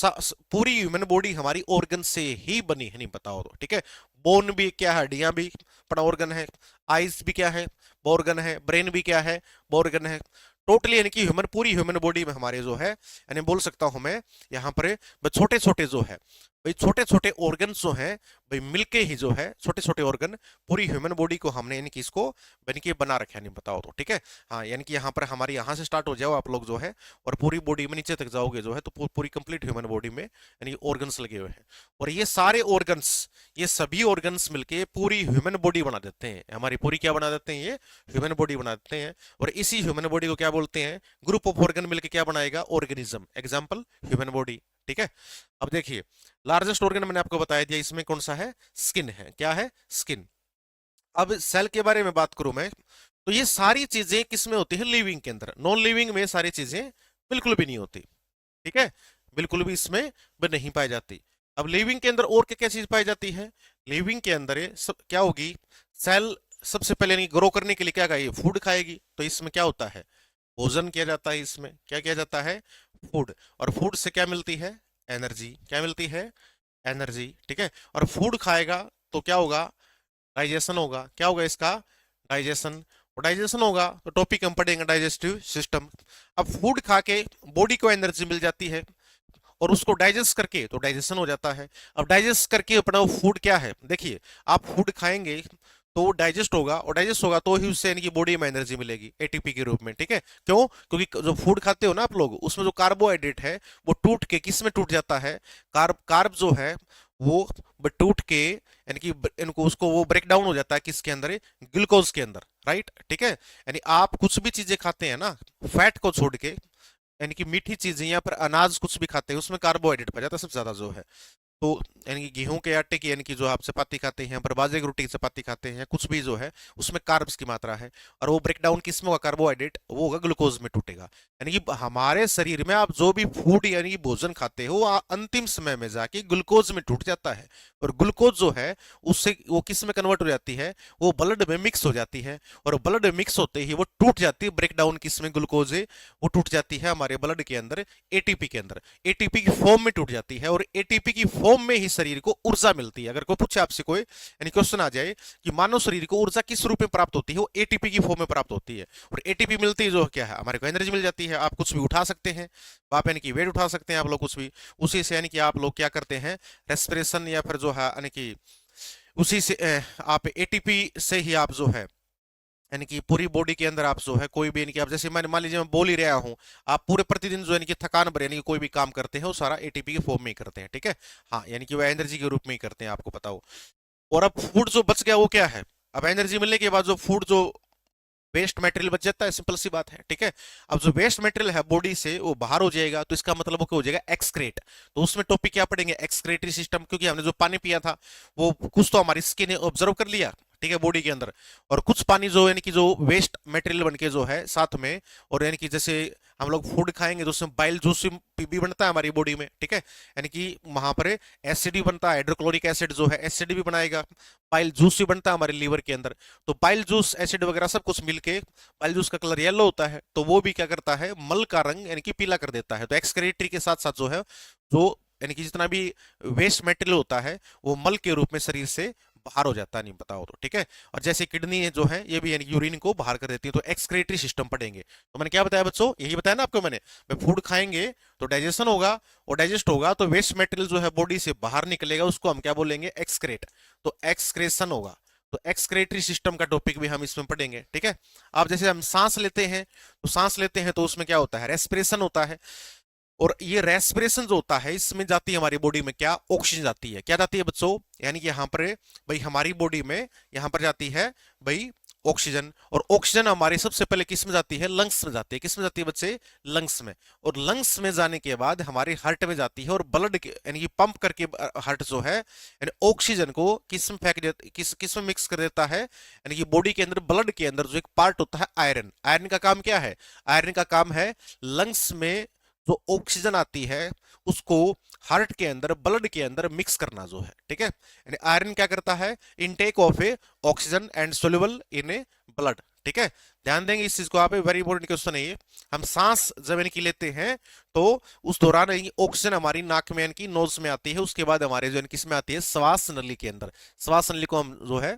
पूरी ह्यूमन बॉडी हमारी ऑर्गन से ही बनी है, नहीं पता हो तो, ठीक है। बोन भी क्या है, हड्डियां भी बड़ा ऑर्गन है, आइज भी क्या है, ऑर्गन है, ब्रेन भी क्या है, ऑर्गन है। टोटली यानी कि पूरी ह्यूमन बॉडी में हमारे जो है यानी बोल सकता हूं मैं यहाँ पर छोटे छोटे जो है भाई, छोटे छोटे ऑर्गन्स जो है भाई मिलके ही जो है छोटे छोटे ऑर्गन पूरी ह्यूमन बॉडी को हमने यानी कि इसको बन के बना रखा है, नहीं बताओ तो, ठीक है। हाँ, यानी कि यहाँ पर हमारी यहाँ से स्टार्ट हो जाओ आप लोग जो है और पूरी बॉडी में नीचे तक जाओगे जो है तो पूरी कंप्लीट ह्यूमन बॉडी में यानी ऑर्गन्स लगे हुए हैं। और ये सारे ऑर्गन्स, ये सभी ऑर्गन्स मिलके पूरी ह्यूमन बॉडी बना देते हैं, हमारी पूरी क्या बना देते हैं, ये ह्यूमन बॉडी बना देते हैं। और इसी ह्यूमन बॉडी को क्या बोलते हैं, ग्रुप ऑफ ऑर्गन मिलके क्या बनाएगा, ऑर्गेनिज्म। एग्जांपल ह्यूमन बॉडी, ठीक है। अब देखिए, लार्जेस्ट ऑर्गन मैंने आपको बताया दिया, इसमें कौन सा है, स्किन है, क्या है, स्किन। अब सेल के बारे में बात करूं मैं, तो ये सारी चीजें किसमें होती है, लिविंग के अंदर। नॉन लिविंग में सारी चीजें बिल्कुल भी नहीं होती, ठीक है, बिल्कुल भी इसमें भी नहीं पाई जाती। अब लिविंग के अंदर और क्या क्या चीज पाई जाती है, लिविंग के अंदर ये सब क्या होगी, सेल सबसे पहले नहीं ग्रो करने के लिए क्या खाएगी, फूड खाएगी। तो इसमें क्या होता है, भोजन किया जाता है, इसमें क्या किया जाता है, फूड। और फूड से क्या मिलती है, एनर्जी, क्या मिलती है, एनर्जी, ठीक है। और फूड खाएगा तो क्या होगा, डाइजेशन होगा, क्या होगा इसका, डाइजेशन। और डाइजेशन होगा तो टॉपिक हम पढ़ेंगे डाइजेस्टिव सिस्टम। अब फूड खा के बॉडी को एनर्जी मिल जाती है और उसको डाइजेस्ट करके तो डाइजेशन हो जाता है। अब डाइजेस्ट करके अपना फूड क्या है, देखिए, आप फूड खाएंगे तो वो डाइजेस्ट होगा और डाइजेस्ट होगा तो ही उससे यानी कि बॉडी में एनर्जी मिलेगी एटीपी के रूप में, ठीक है। क्यों, क्योंकि जो फूड खाते हो ना आप लोग, उसमें जो कार्बोहाइड्रेट है वो टूट के किस में टूट जाता है, कार्ब जो है वो टूट के यानी कि इनको उसको वो ब्रेक डाउन हो जाता है किसके अंदर, ग्लूकोज के अंदर, राइट, ठीक है। यानी आप कुछ भी चीजें खाते हैं ना, फैट को छोड़ के, यानी कि मीठी चीजें या फिर अनाज कुछ भी खाते हैं उसमें कार्बोहाइड्रेट पाया जाता है सबसे ज्यादा जो है। तो यानी कि गेहूं के आटे की यानी कि जो आप चपाती खाते हैं, पर बाजरे की रोटी की चपाती खाते हैं, कुछ भी जो है उसमें कार्ब्स की मात्रा है। और वो ब्रेक डाउन किस में होगा, कार्बोहाइड्रेट वो होगा ग्लूकोज में टूटेगा। यानी कि हमारे शरीर में आप जो भी फूड यानी कि भोजन खाते हो अंतिम समय में जाके ग्लूकोज में टूट जाता है। और ग्लूकोज जो है उससे वो किस में कन्वर्ट हो जाती है, वो ब्लड में मिक्स हो जाती है। और ब्लड में मिक्स होते ही वो टूट जाती है, ब्रेक डाउन किस में, ग्लूकोज है वो टूट जाती है हमारे ब्लड के अंदर, एटीपी के अंदर, एटीपी की फॉर्म में टूट जाती है। और एटीपी की फॉर्म में ही शरीर को ऊर्जा मिलती है। अगर कोई पूछे आपसे कोई यानी क्वेश्चन आ जाए कि मानव शरीर को ऊर्जा किस रूप में प्राप्त होती है, वो एटीपी की फॉर्म में प्राप्त होती है। और एटीपी मिलती है जो क्या है, हमारे को एनर्जी मिल जाती है। आप कुछ भी उठा सकते हैं, आप यानी कि वेट उठा सकते हैं आप लोग कुछ भी, उसी से यानी कि आप लोग क्या करते हैं, रेस्पिरेशन या फिर जो है यानी कि उसी से आप एटीपी से ही आप जो है यानी कि पूरी बॉडी के अंदर आप जो है कोई भी यानी कि आप जैसे मैंने मान लीजिए मैं बोल ही रहा हूं, आप पूरे प्रतिदिन जो यानी कि थकान भरे यानी कि कोई भी काम करते हैं वो सारा एटीपी के फॉर्म में ही करते हैं, ठीक है। हाँ, यानी कि वो एनर्जी के रूप में ही करते हैं, आपको पता हो। और अब फूड जो बच गया वो क्या है, अब एनर्जी मिलने के बाद जो फूड जो वेस्ट मटेरियल बच जाता है, सिंपल सी बात है, ठीक है। अब जो वेस्ट मटेरियल है बॉडी से वो बाहर हो जाएगा तो इसका मतलब वो क्या हो जाएगा, एक्सक्रेट। तो उसमें टॉपिक क्या पढ़ेंगे, एक्सक्रेटरी सिस्टम, क्योंकि हमने जो पानी पिया था वो कुछ तो हमारी स्किन ने ऑब्जर्व कर लिया, ठीक है, बॉडी के अंदर। और कुछ पानी जो यानी कि जो वेस्ट मटेरियल बन के जो है साथ में, और यानी कि जैसे हम लोग फूड खाएंगे तो उसमें बाइल जूस भी बनता है हमारी बॉडी में, ठीक है, यानी कि वहां पर एसिड भी बनता है, हाइड्रोक्लोरिक एसिड जो है एसिड भी बनाएगा, बाइल जूस भी बनता है हमारे लीवर के अंदर। तो बाइल जूस एसिड वगैरह सब कुछ मिलके बाइल जूस का कलर येलो होता है, तो वो भी क्या करता है, मल का रंग यानी कि पीला कर देता है। तो एक्सक्रीटरी के साथ साथ जो है, जो यानी कि जितना भी वेस्ट मटेरियल होता है वो मल के रूप में शरीर से बाहर हो जाता है, नहीं बताओ तो, ठीक है। और जैसे किडनी जो है ये भी यानी यूरिन को बाहर कर देती है, तो एक्सक्रीटरी सिस्टम पढ़ेंगे। तो मैंने क्या बताया बच्चों, यही बताया ना आपको मैंने, फूड खाएंगे तो डाइजेशन होगा, और डाइजेस्ट होगा तो वेस्ट मटेरियल जो है बॉडी से बाहर निकलेगा, उसको हम क्या बोलेंगे, एक्सक्रेट। तो एक्सक्रेशन होगा, तो एक्सक्रेटरी सिस्टम का टॉपिक भी हम इसमें पढ़ेंगे, ठीक है। अब जैसे हम सांस लेते हैं, तो सांस लेते हैं तो उसमें क्या होता है, रेस्पिरेशन होता है। और ये रेस्पिरेशन जो होता है इसमें जाती है हमारी बॉडी में क्या, ऑक्सीजन जाती है। क्या जाती है बच्चों, यानी कि यहाँ पर भाई हमारी बॉडी में यहाँ पर जाती है भाई ऑक्सीजन। और ऑक्सीजन हमारे सबसे पहले किस में जाती है, लंग्स में जाती है। किस में जाती है बच्चे, लंग्स में। और लंग्स में जाने के बाद हमारे हार्ट में जाती है, और ब्लड यानी कि पंप करके हार्ट जो है यानी ऑक्सीजन को किस में फेंक देता, किस में मिक्स कर देता है, यानी कि बॉडी के अंदर ब्लड के अंदर जो एक पार्ट होता है आयरन, आयरन का काम क्या है, आयरन का काम है लंग्स में जो ऑक्सीजन आती है उसको हार्ट के अंदर ब्लड के अंदर मिक्स करना जो है, ठीक है। यानी आयरन क्या करता है, intake of A oxygen and soluble in A blood, ठीक है। ध्यान देंगे इस चीज को, आप वेरी इंपॉर्टेंट क्वेश्चन है ये। हम सांस जब यानी कि लेते हैं तो उस दौरान ऑक्सीजन हमारी नाक में यानी कि नोज में आती है, उसके बाद हमारे जो किस में आती है, श्वास नली के अंदर। श्वास नली को हम जो है,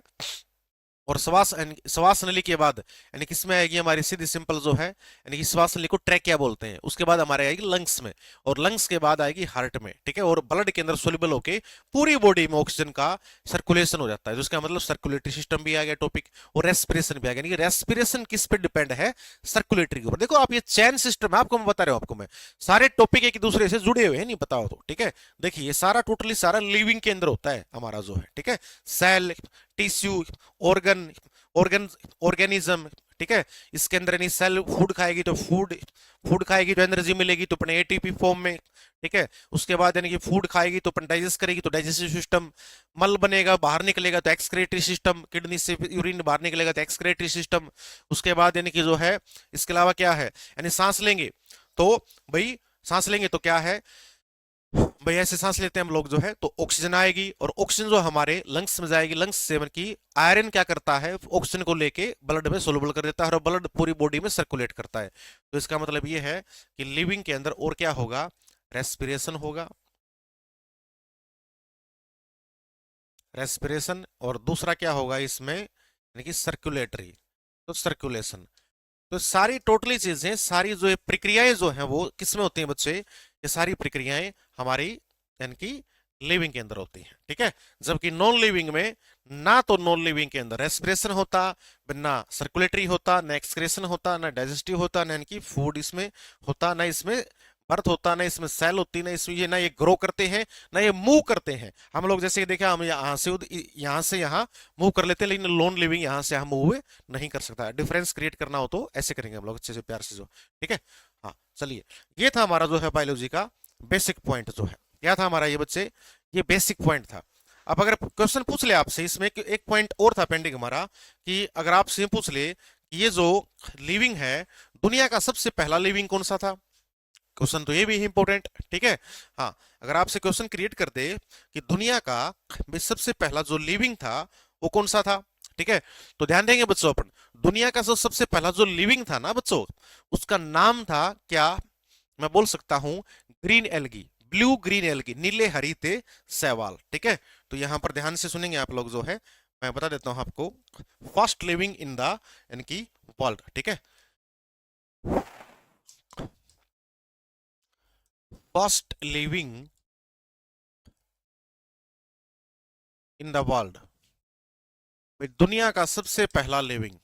और श्वास नली के बाद यानी किसमें आएगी हमारी, सीधी सिंपल जो है यानी कि श्वास नली को ट्रैकिया बोलते हैं, उसके बाद हमारे आएगी लंग्स में, और लंग्स के बाद आएगी हार्ट में, ठीक है। और ब्लड के अंदर सोल्यूबल होके पूरी बॉडी में ऑक्सीजन का सर्कुलेशन हो जाता है, जिसका मतलब सर्कुलेटरी सिस्टम भी आ गया टॉपिक, और रेस्पिरेशन भी आ गया। यानी कि रेस्पिरेशन किस पे डिपेंड है, सर्कुलेटरी के ऊपर। देखो आप, ये चैन सिस्टम है, आपको मैं बता रहा हूं, आपको मैं सारे टॉपिक एक दूसरे से जुड़े हुए हैं, नहीं बताओ तो, ठीक है। देखिए ये सारा टोटली सारा लिविंग के अंदर होता है हमारा जो है, ठीक है। Cell, tissue, organ, organ organism, ठीक है। इसके अंदर यानी सेल फूड खाएगी तो फूड खाएगी तो एनर्जी मिलेगी तो अपने एटीपी फॉर्म में, ठीक है। उसके बाद यानी कि फूड खाएगी तो अपन डाइजेस्ट करेगी तो डाइजेस्टिव सिस्टम, मल बनेगा बाहर निकलेगा तो एक्सक्रेटरी सिस्टम, किडनी से यूरिन बाहर निकलेगा तो एक्सक्रेटरी सिस्टम। उसके बाद यानी कि जो है इसके अलावा क्या है, यानी सांस लेंगे तो भाई, सांस लेंगे तो क्या है भाई, ऐसे सांस लेते हैं हम लोग जो है तो ऑक्सीजन आएगी, और ऑक्सीजन जो हमारे लंग्स में जाएगी, लंग्स से मतलब कि आयरन क्या करता है, ऑक्सीजन को लेके ब्लड में सोलुबल कर देता है, और ब्लड पूरी बॉडी में सर्कुलेट करता है। तो इसका मतलब ये है कि लिविंग के अंदर और क्या होगा, रेस्पिरेशन होगा, रेस्पिरेशन, और दूसरा क्या होगा इसमें, यानी कि सर्कुलेटरी, तो सर्कुलेशन। तो सारी टोटली चीजें, सारी जो प्रक्रियाएं जो हैं वो किसमें होती हैं बच्चे, ये सारी प्रक्रियाएं हमारी यानी कि लिविंग के अंदर होती हैं, ठीक है। जबकि नॉन लिविंग में ना तो नॉन लिविंग के अंदर रेस्पिरेशन होता, ना सर्कुलेटरी होता, ना एक्सक्रेशन होता, ना डाइजेस्टिव होता, ना यानी कि फूड इसमें होता, ना इसमें बर्थ होता, ना इसमें सेल होती, ना इसमें ये ना ये ग्रो करते हैं, ना ये मूव करते हैं। हम लोग जैसे देखा, हम यहाँ से यहाँ मूव कर लेते हैं, लेकिन नॉन लिविंग यहाँ से हम मूव नहीं कर सकता। डिफरेंस क्रिएट करना हो तो ऐसे करेंगे हम लोग, अच्छे से प्यार से जो, ठीक है। हाँ चलिए, ये था हमारा जो है बायोलॉजी का बेसिक पॉइंट जो है। क्या था हमारा ये बच्चे, ये बेसिक पॉइंट था। अब अगर क्वेश्चन पूछ ले आपसे इसमें, एक पॉइंट और था पेंडिंग हमारा, कि अगर आपसे पूछ ले कि ये जो लिविंग है, दुनिया का सबसे पहला लिविंग कौन सा था, क्वेश्चन तो ये भी इंपॉर्टेंट, ठीक है। हाँ, अगर आपसे क्वेश्चन क्रिएट कर दे कि दुनिया का सबसे पहला जो लिविंग था वो कौन सा था, ठीक है। तो ध्यान देंगे बच्चों, अपन दुनिया का जो सबसे पहला जो लिविंग था ना बच्चों, उसका नाम था क्या, मैं बोल सकता हूं green algae, blue green algae, नीले हरीते शैवाल, ठीक है। तो यहां पर ध्यान से सुनेंगे आप लोग जो है, मैं बता देता हूं आपको, फर्स्ट लिविंग इन द यानी कि वर्ल्ड, ठीक है। First living in the world, दुनिया का सबसे पहला लिविंग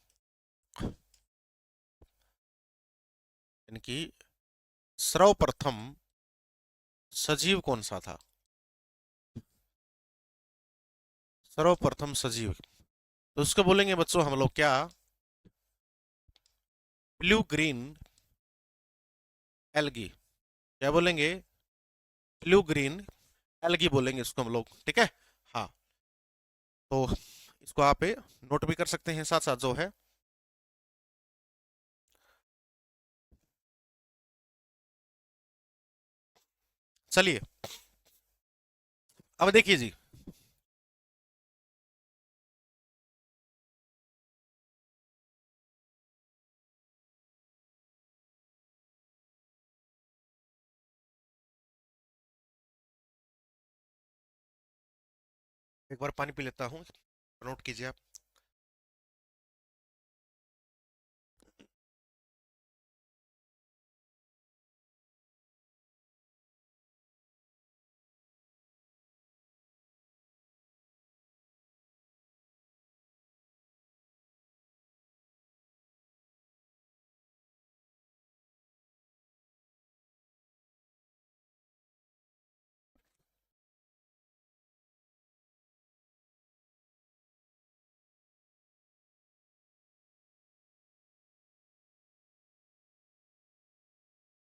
यानी कि सर्वप्रथम सजीव कौन सा था, सर्वप्रथम सजीव, तो उसको बोलेंगे बच्चों हम लोग क्या, ब्लू ग्रीन एल्गी, क्या बोलेंगे, ब्लू ग्रीन एल्गी बोलेंगे इसको हम लोग, ठीक है। हाँ, तो इसको आप नोट भी कर सकते हैं साथ साथ जो है। चलिए, अब देखिए जी। एक बार पानी पी लेता हूँ, नोट कीजिए आप।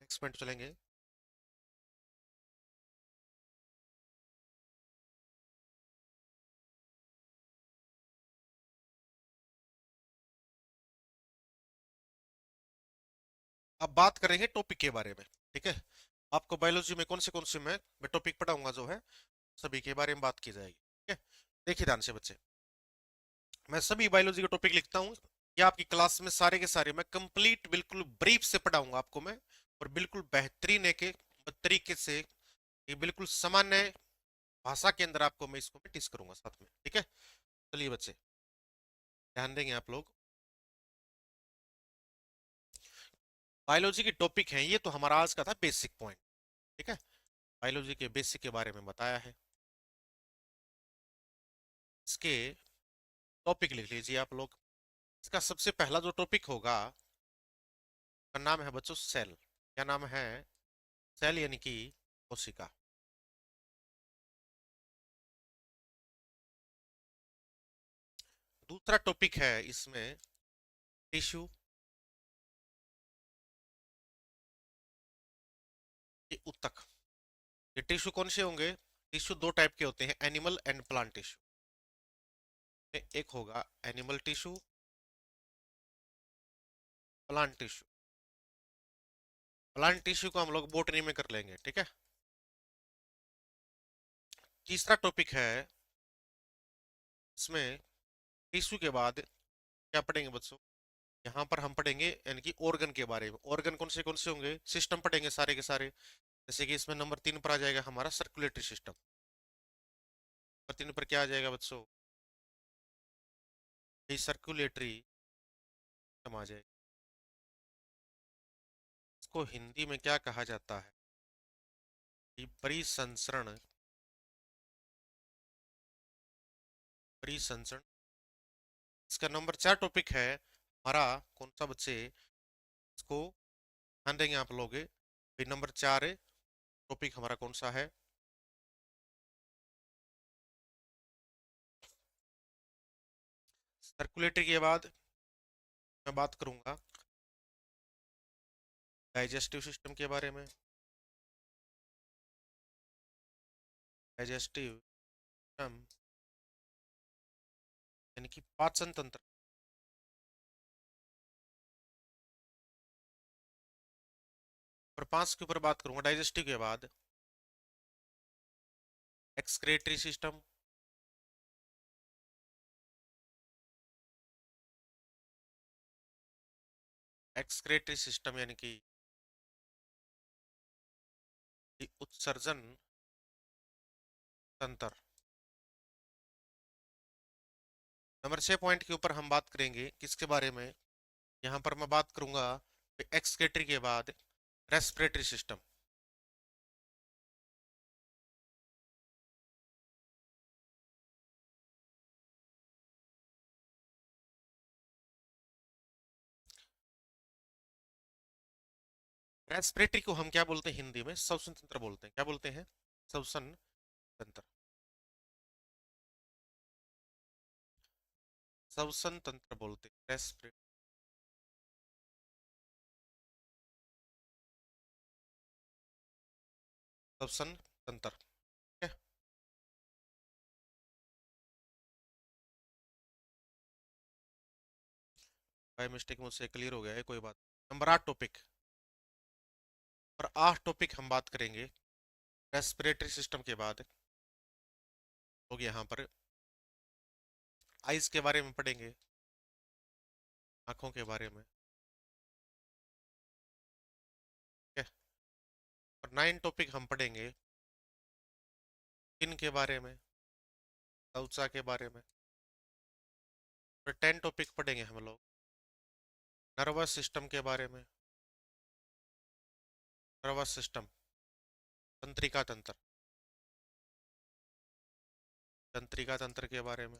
नेक्स्ट पॉइंट चलेंगे। अब बात करेंगे टॉपिक के बारे में। ठीक है, आपको बायोलॉजी में कौन से मैं टॉपिक पढ़ाऊंगा जो है, सभी के बारे में बात की जाएगी। ठीक है, देखिए ध्यान से बच्चे, मैं सभी बायोलॉजी के टॉपिक लिखता हूँ, ये आपकी क्लास में सारे के सारे मैं कंप्लीट बिल्कुल ब्रीफ से पढ़ाऊंगा आपको मैं, और बिल्कुल बेहतरीन एक तरीके से, ये बिल्कुल सामान्य भाषा के अंदर आपको मैं इसको मैं टीच करूंगा साथ में। ठीक है, चलिए बच्चे, ध्यान देंगे आप लोग। बायोलॉजी के टॉपिक हैं ये, तो हमारा आज का था बेसिक पॉइंट। ठीक है, बायोलॉजी के बेसिक के बारे में बताया है। इसके टॉपिक लिख लीजिए आप लोग। इसका सबसे पहला जो टॉपिक होगा, का नाम है बच्चों सेल। क्या नाम है? सेल यानी कि कोशिका। दूसरा टॉपिक है इसमें टिश्यू के ऊतक। ये टिश्यू कौन से होंगे? टिश्यू दो टाइप के होते हैं, एनिमल एंड प्लांट टिश्यू। एक होगा animal tissue, plant tissue. Plant tissue को हम लोग बोटनी में कर लेंगे। ठीक है, तीसरा टॉपिक है इसमें टिश्यू के बाद क्या पढ़ेंगे बच्चों, यहाँ पर हम पढ़ेंगे यानी कि ऑर्गन के बारे में। ऑर्गन कौन से होंगे, सिस्टम पढ़ेंगे सारे के सारे। जैसे कि इसमें नंबर 3 पर आ जाएगा हमारा सर्कुलेटरी सिस्टम। नंबर 3 पर क्या आ जाएगा बच्चों? ये सर्कुलेटरी सिस्टम आ जाएगा। इसको हिंदी में क्या कहा जाता है? कि परिसंचरण। परिसंचरण। इसका नंबर 4 टॉपिक है हमारा कौन सा बच्चे, इसको ध्यान देंगे आप लोग। नंबर 4 टॉपिक हमारा कौन सा है? सर्कुलेटरी के बाद मैं बात करूंगा डाइजेस्टिव सिस्टम के बारे में। डाइजेस्टिव सिस्टम यानी कि पाचन तंत्र। और 5 के ऊपर बात करूंगा डाइजेस्टिव के बाद एक्सक्रेटरी सिस्टम। एक्सक्रेटरी सिस्टम यानी कि उत्सर्जन तंत्र। नंबर 6 पॉइंट के ऊपर हम बात करेंगे किसके बारे में, यहाँ पर मैं बात करूंगा एक्सक्रेटरी के बाद रेस्पिरेटरी सिस्टम। रेस्पिरेटरी को हम क्या बोलते हैं हिंदी में? श्वसन तंत्र बोलते हैं। क्या बोलते हैं? श्वसन तंत्र। श्वसन तंत्र बोलते हैं रेस्पिरेटरी। श्वसन तंत्र। ठीक है, बाय मिस्टेक मुझसे क्लियर हो गया है, कोई बात। नंबर 8 टॉपिक, और 8 टॉपिक हम बात करेंगे रेस्पिरेटरी सिस्टम के बाद लोग यहाँ पर आइज के बारे में पढ़ेंगे, आंखों के बारे में, ठीक है। और 9 टॉपिक हम पढ़ेंगे स्किन के बारे में, त्वचा के बारे में। फिर 10 टॉपिक पढ़ेंगे हम लोग नर्वस सिस्टम के बारे में, नर्वस सिस्टम, तंत्रिका तंत्र, तंत्रिका तंत्र के बारे में।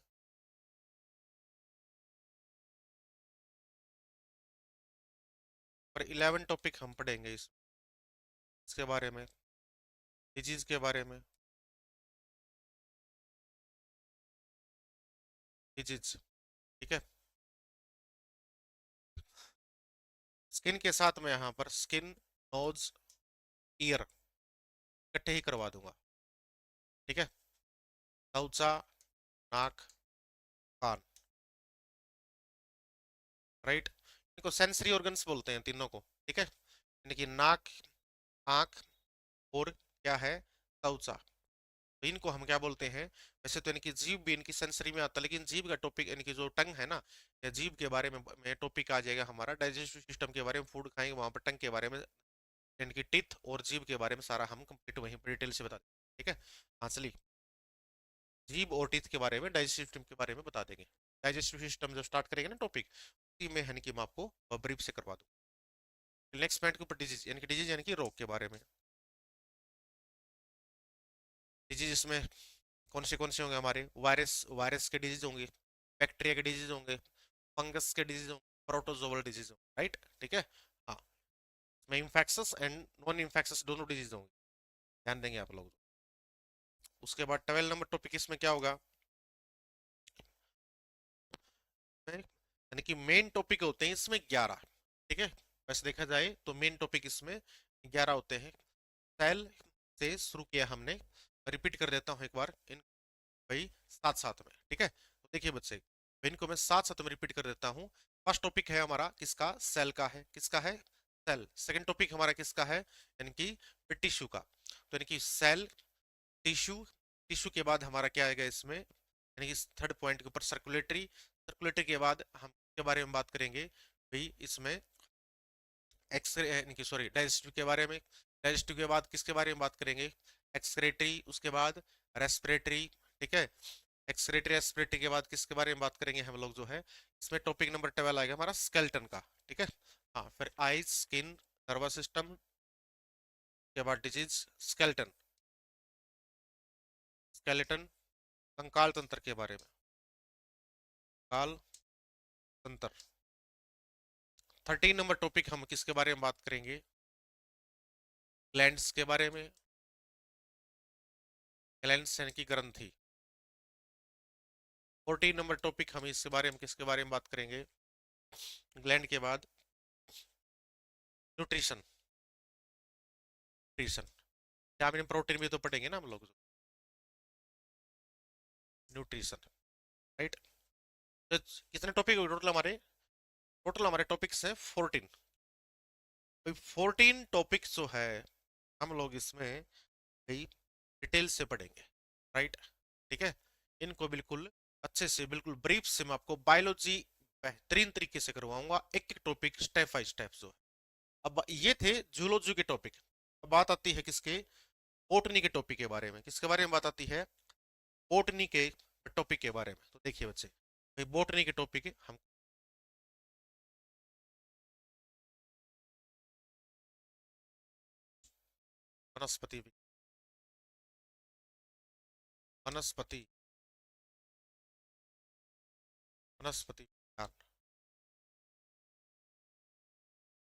और 11 टॉपिक हम पढ़ेंगे इसके बारे में, डिजीज के बारे में, डिजीज, ठीक है। स्किन के साथ में यहाँ पर स्किन, नोज, ईयर इकट्ठे ही करवा दूंगा, ठीक है। त्वचा, नाक, कान, राइट। इनको सेंसरी ऑर्गन्स बोलते हैं तीनों को, ठीक है। यानी कि नाक, आंख और क्या है, त्वचा। तो इनको हम क्या बोलते हैं, वैसे तो इनकी जीभ भी इनकी सेंसरी में आता है, लेकिन जीभ का टॉपिक इनकी जो टंग है ना, या जीभ के बारे में टॉपिक आ जाएगा हमारा डाइजेस्टिव सिस्टम के बारे में, फूड खाएंगे वहां पर टंग के बारे में, इनकी टीथ और जीभ के बारे में सारा हम कंप्लीट वहीं पर डिटेल से बता देंगे, ठीक है। हाँ चलिए, जीभ और टीथ के बारे में, डाइजेस्टिव सिस्टम के बारे में बता देंगे। डाइजेस्टिव सिस्टम जब स्टार्ट करेंगे ना टॉपिक, उसी में यानी कि मैं आपको ब्रीफ से करवा दूँ। नेक्स्ट पॉइंट के ऊपर डिजीज, यानी कि डिजीज यानी कि रोग के बारे में। डिजीज इसमें कौन से होंगे हमारे, वायरस, वायरस के डिजीज होंगे, बैक्टीरिया के डिजीज होंगे, फंगस के डिजीज होंगे, प्रोटोजोअल डिजीज होंगे, राइट, ठीक है। हाँ, इसमें इन्फेक्शस एंड नॉन इन्फेक्शस दोनों डिजीज होंगे, ध्यान देंगे आप लोग। उसके बाद 12 नंबर टॉपिक इसमें क्या होगा, यानी कि मेन टॉपिक होते हैं इसमें 11, ठीक है। वैसे देखा जाए तो मेन टॉपिक इसमें 11 होते हैं। सेल से शुरू किया हमने, रिपीट कर देता हूँ एक बार इन भाई साथ साथ में, ठीक है। तो देखिए बच्चे, इनको मैं साथ साथ में रिपीट कर देता हूँ। फर्स्ट टॉपिक है हमारा किसका, सेल का है, किसका है, सेल। सेकंड टॉपिक हमारा किसका है, यानी कि टिश्यू का। तो यानी कि सेल, टिश्यू, टिश्यू के बाद हमारा क्या आएगा इसमें, यानी कि थर्ड पॉइंट के ऊपर सर्कुलेटरी, सर्कुलेटरी के बाद हम के बारे में बात करेंगे भाई इसमें एक्सरे, यानी कि सॉरी डाइजेस्टिव के बारे में। डाइजेस्टिव के बाद किसके बारे में बात करेंगे, एक्सक्रेटरी, उसके बाद रेस्पिरेटरी, ठीक है। एक्सक्रेटरी रेस्पिरेटरी के बाद किसके बारे में बात करेंगे हम लोग जो है, इसमें टॉपिक नंबर 12 आएगा हमारा स्केलेटन का, ठीक है। हाँ, फिर आईज, स्किन, नर्वस सिस्टम के बाद डिजीज, स्केलेटन, स्केलेटन, कंकाल तंत्र के बारे में, काल तंत्र। 13 नंबर टॉपिक हम किसके बारे में बात करेंगे, ग्लैंड्स के बारे में, ग्लैंड्स यानी कि ग्रंथि। 14 नंबर टॉपिक हम इसके बारे में किसके बारे में बात करेंगे, ग्लैंड के बाद न्यूट्रिशन, न्यूट्रिशन क्या में प्रोटीन भी तो पढ़ेंगे ना हम लोग, न्यूट्रिशन, राइट। तो कितने टॉपिक टोटल हमारे टॉपिक्स हैं 14। 14 टॉपिक्स जो है हम लोग इसमें डिटेल से पढ़ेंगे, राइट, ठीक है। इनको बिल्कुल अच्छे से, बिल्कुल ब्रीफ से मैं आपको बायोलॉजी बेहतरीन तरीके से करवाऊंगा, एक एक टॉपिक स्टेप बाय स्टेप जो है। अब ये थे जूलॉजी के टॉपिक। अब बात आती है किसके, बोटनी के टॉपिक के बारे में। किसके बारे में बात आती है, बोटनी के टॉपिक के बारे में। तो देखिए बच्चे, भाई बोटनी के टॉपिक हम वनस्पति, वनस्पति, वनस्पति विज्ञान,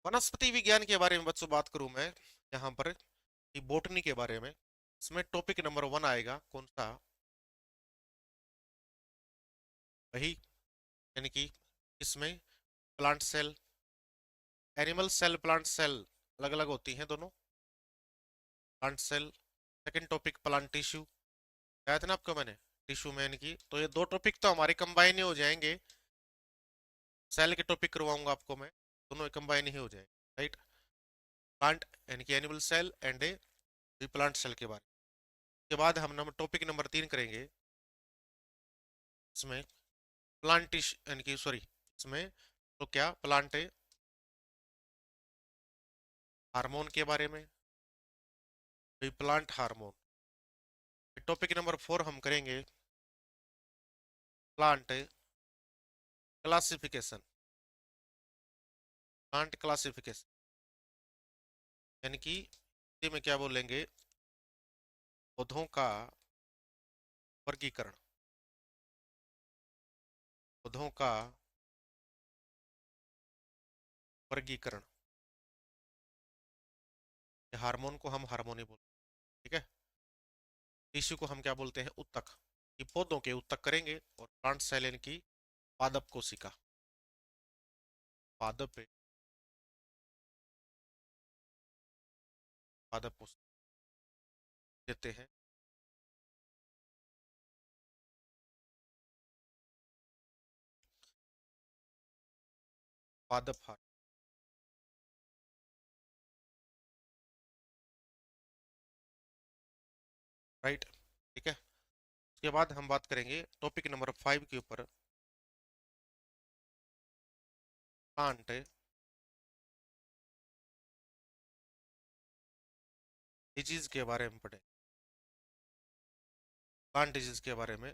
वनस्पति विज्ञान के बारे में बच्चों बात करूं मैं यहाँ पर, बोटनी के बारे में। इसमें टॉपिक नंबर 1 आएगा कौन सा, वही यानी कि इसमें plant cell, animal cell, plant cell अलग अलग होती हैं दोनों, plant cell. Second topic plant tissue, बताया था ना आपको मैंने, टिश्यू में यानी कि, तो ये दो टॉपिक तो हमारे कंबाइन ही हो जाएंगे। सेल के टॉपिक करवाऊंगा आपको मैं, दोनों कंबाइन ही हो जाएंगे, राइट। प्लांट यानी कि एनिमल सेल एंड अभी प्लांट सेल के बारे में। उसके बाद हम टॉपिक नंबर 3 करेंगे। इसमें प्लांटिश यानी कि सॉरी, इसमें तो क्या प्लांट हार्मोन के बारे में, अभी प्लांट हार्मोन। टॉपिक नंबर 4 हम करेंगे प्लांट क्लासिफिकेशन। प्लांट क्लासिफिकेशन यानी कि हिंदी में क्या बोलेंगे, पौधों का वर्गीकरण। पौधों का वर्गीकरण। हार्मोन को हम हार्मोनी बोलते हैं, ठीक है। टिश्यू को हम क्या बोलते हैं, उत्तक। ये पौधों के उत्तक करेंगे। और प्लांट सेल यानी कि पादप कोशिका। पादप पादप कोशिका देते हैं। पादप हार, राइट, ठीक है। उसके बाद हम बात करेंगे टॉपिक नंबर 5 के ऊपर, प्लांट डिजीज के बारे में पढ़े। प्लांट डिजीज के बारे में,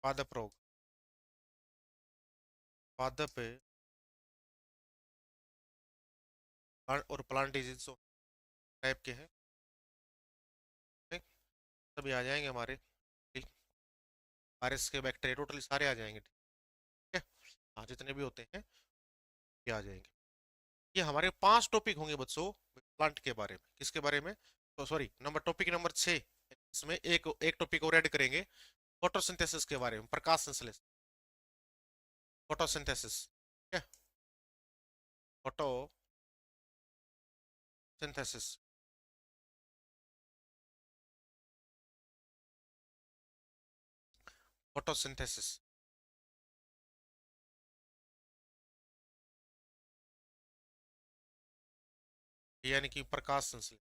पादप रोग। पादप और प्लांट डिजीज टाइप के हैं, ठीक? सभी आ जाएंगे हमारे, वायरस के बैक्टीरिया टोटली सारे आ जाएंगे, ठीक है। हाँ, जितने भी होते हैं ये आ जाएंगे। ये हमारे 5 टॉपिक होंगे बच्चों प्लांट के बारे में। किसके बारे में, तो सॉरी नंबर टॉपिक नंबर 6। इसमें एक एक टॉपिक और ऐड करेंगे, फोटोसिंथेसिस के बारे में, प्रकाश संश्लेषण। फोटोसिंथेसिस, ठीक है। फोटोसिंथेसिस फोटोसिंथेसिस यानी कि प्रकाश संश्लेषण,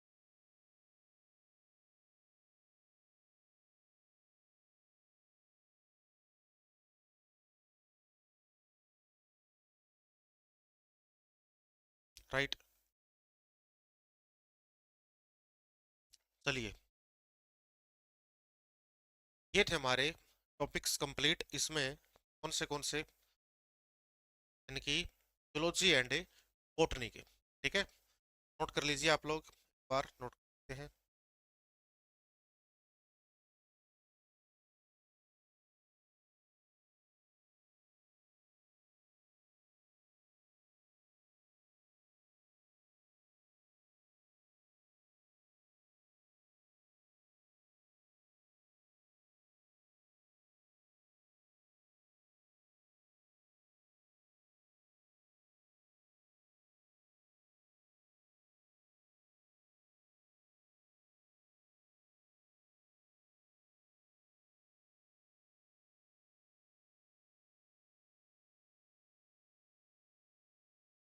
राइट। चलिए, ये थे हमारे टॉपिक्स कंप्लीट। इसमें कौन से यानी कि जूलॉजी एंड बॉटनी के, ठीक है। नोट कर लीजिए आप लोग, एक बार नोट करते हैं।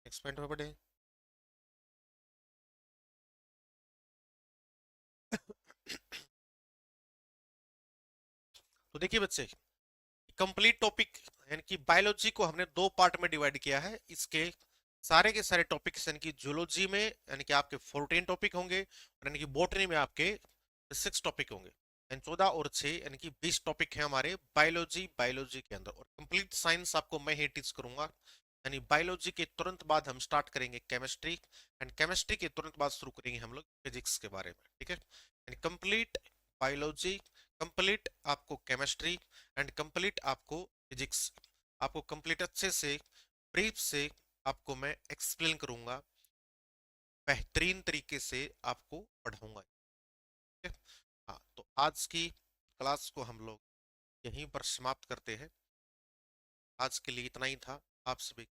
नेक्स्ट पॉइंट में बढ़े। तो देखिए बच्चे, कंप्लीट टॉपिक यानी कि बायोलॉजी को हमने 2 पार्ट में डिवाइड किया है। इसके सारे के सारे टॉपिक्स यानी कि जूलॉजी में यानी कि आपके 14 टॉपिक होंगे, और यानी कि बॉटनी में आपके 6 टॉपिक होंगे। यानी 14 और 6 यानी कि 20 टॉपिक है हमारे बायोलॉजी के अंदर। और कंप्लीट साइंस आपको मैं ही टीच करूंगा। यानी बायोलॉजी के तुरंत बाद हम स्टार्ट करेंगे केमिस्ट्री, एंड केमिस्ट्री के तुरंत बाद शुरू करेंगे हम लोग फिजिक्स के बारे में, ठीक है। यानी कंप्लीट बायोलॉजी, कंप्लीट आपको केमिस्ट्री, एंड कंप्लीट आपको फिजिक्स। आपको कंप्लीट अच्छे से ब्रीफ से आपको मैं एक्सप्लेन करूंगा, बेहतरीन तरीके से आपको पढ़ाऊंगा, ठीक है। हाँ, तो आज की क्लास को हम लोग यहीं पर समाप्त करते हैं। आज के लिए इतना ही था। आप सभी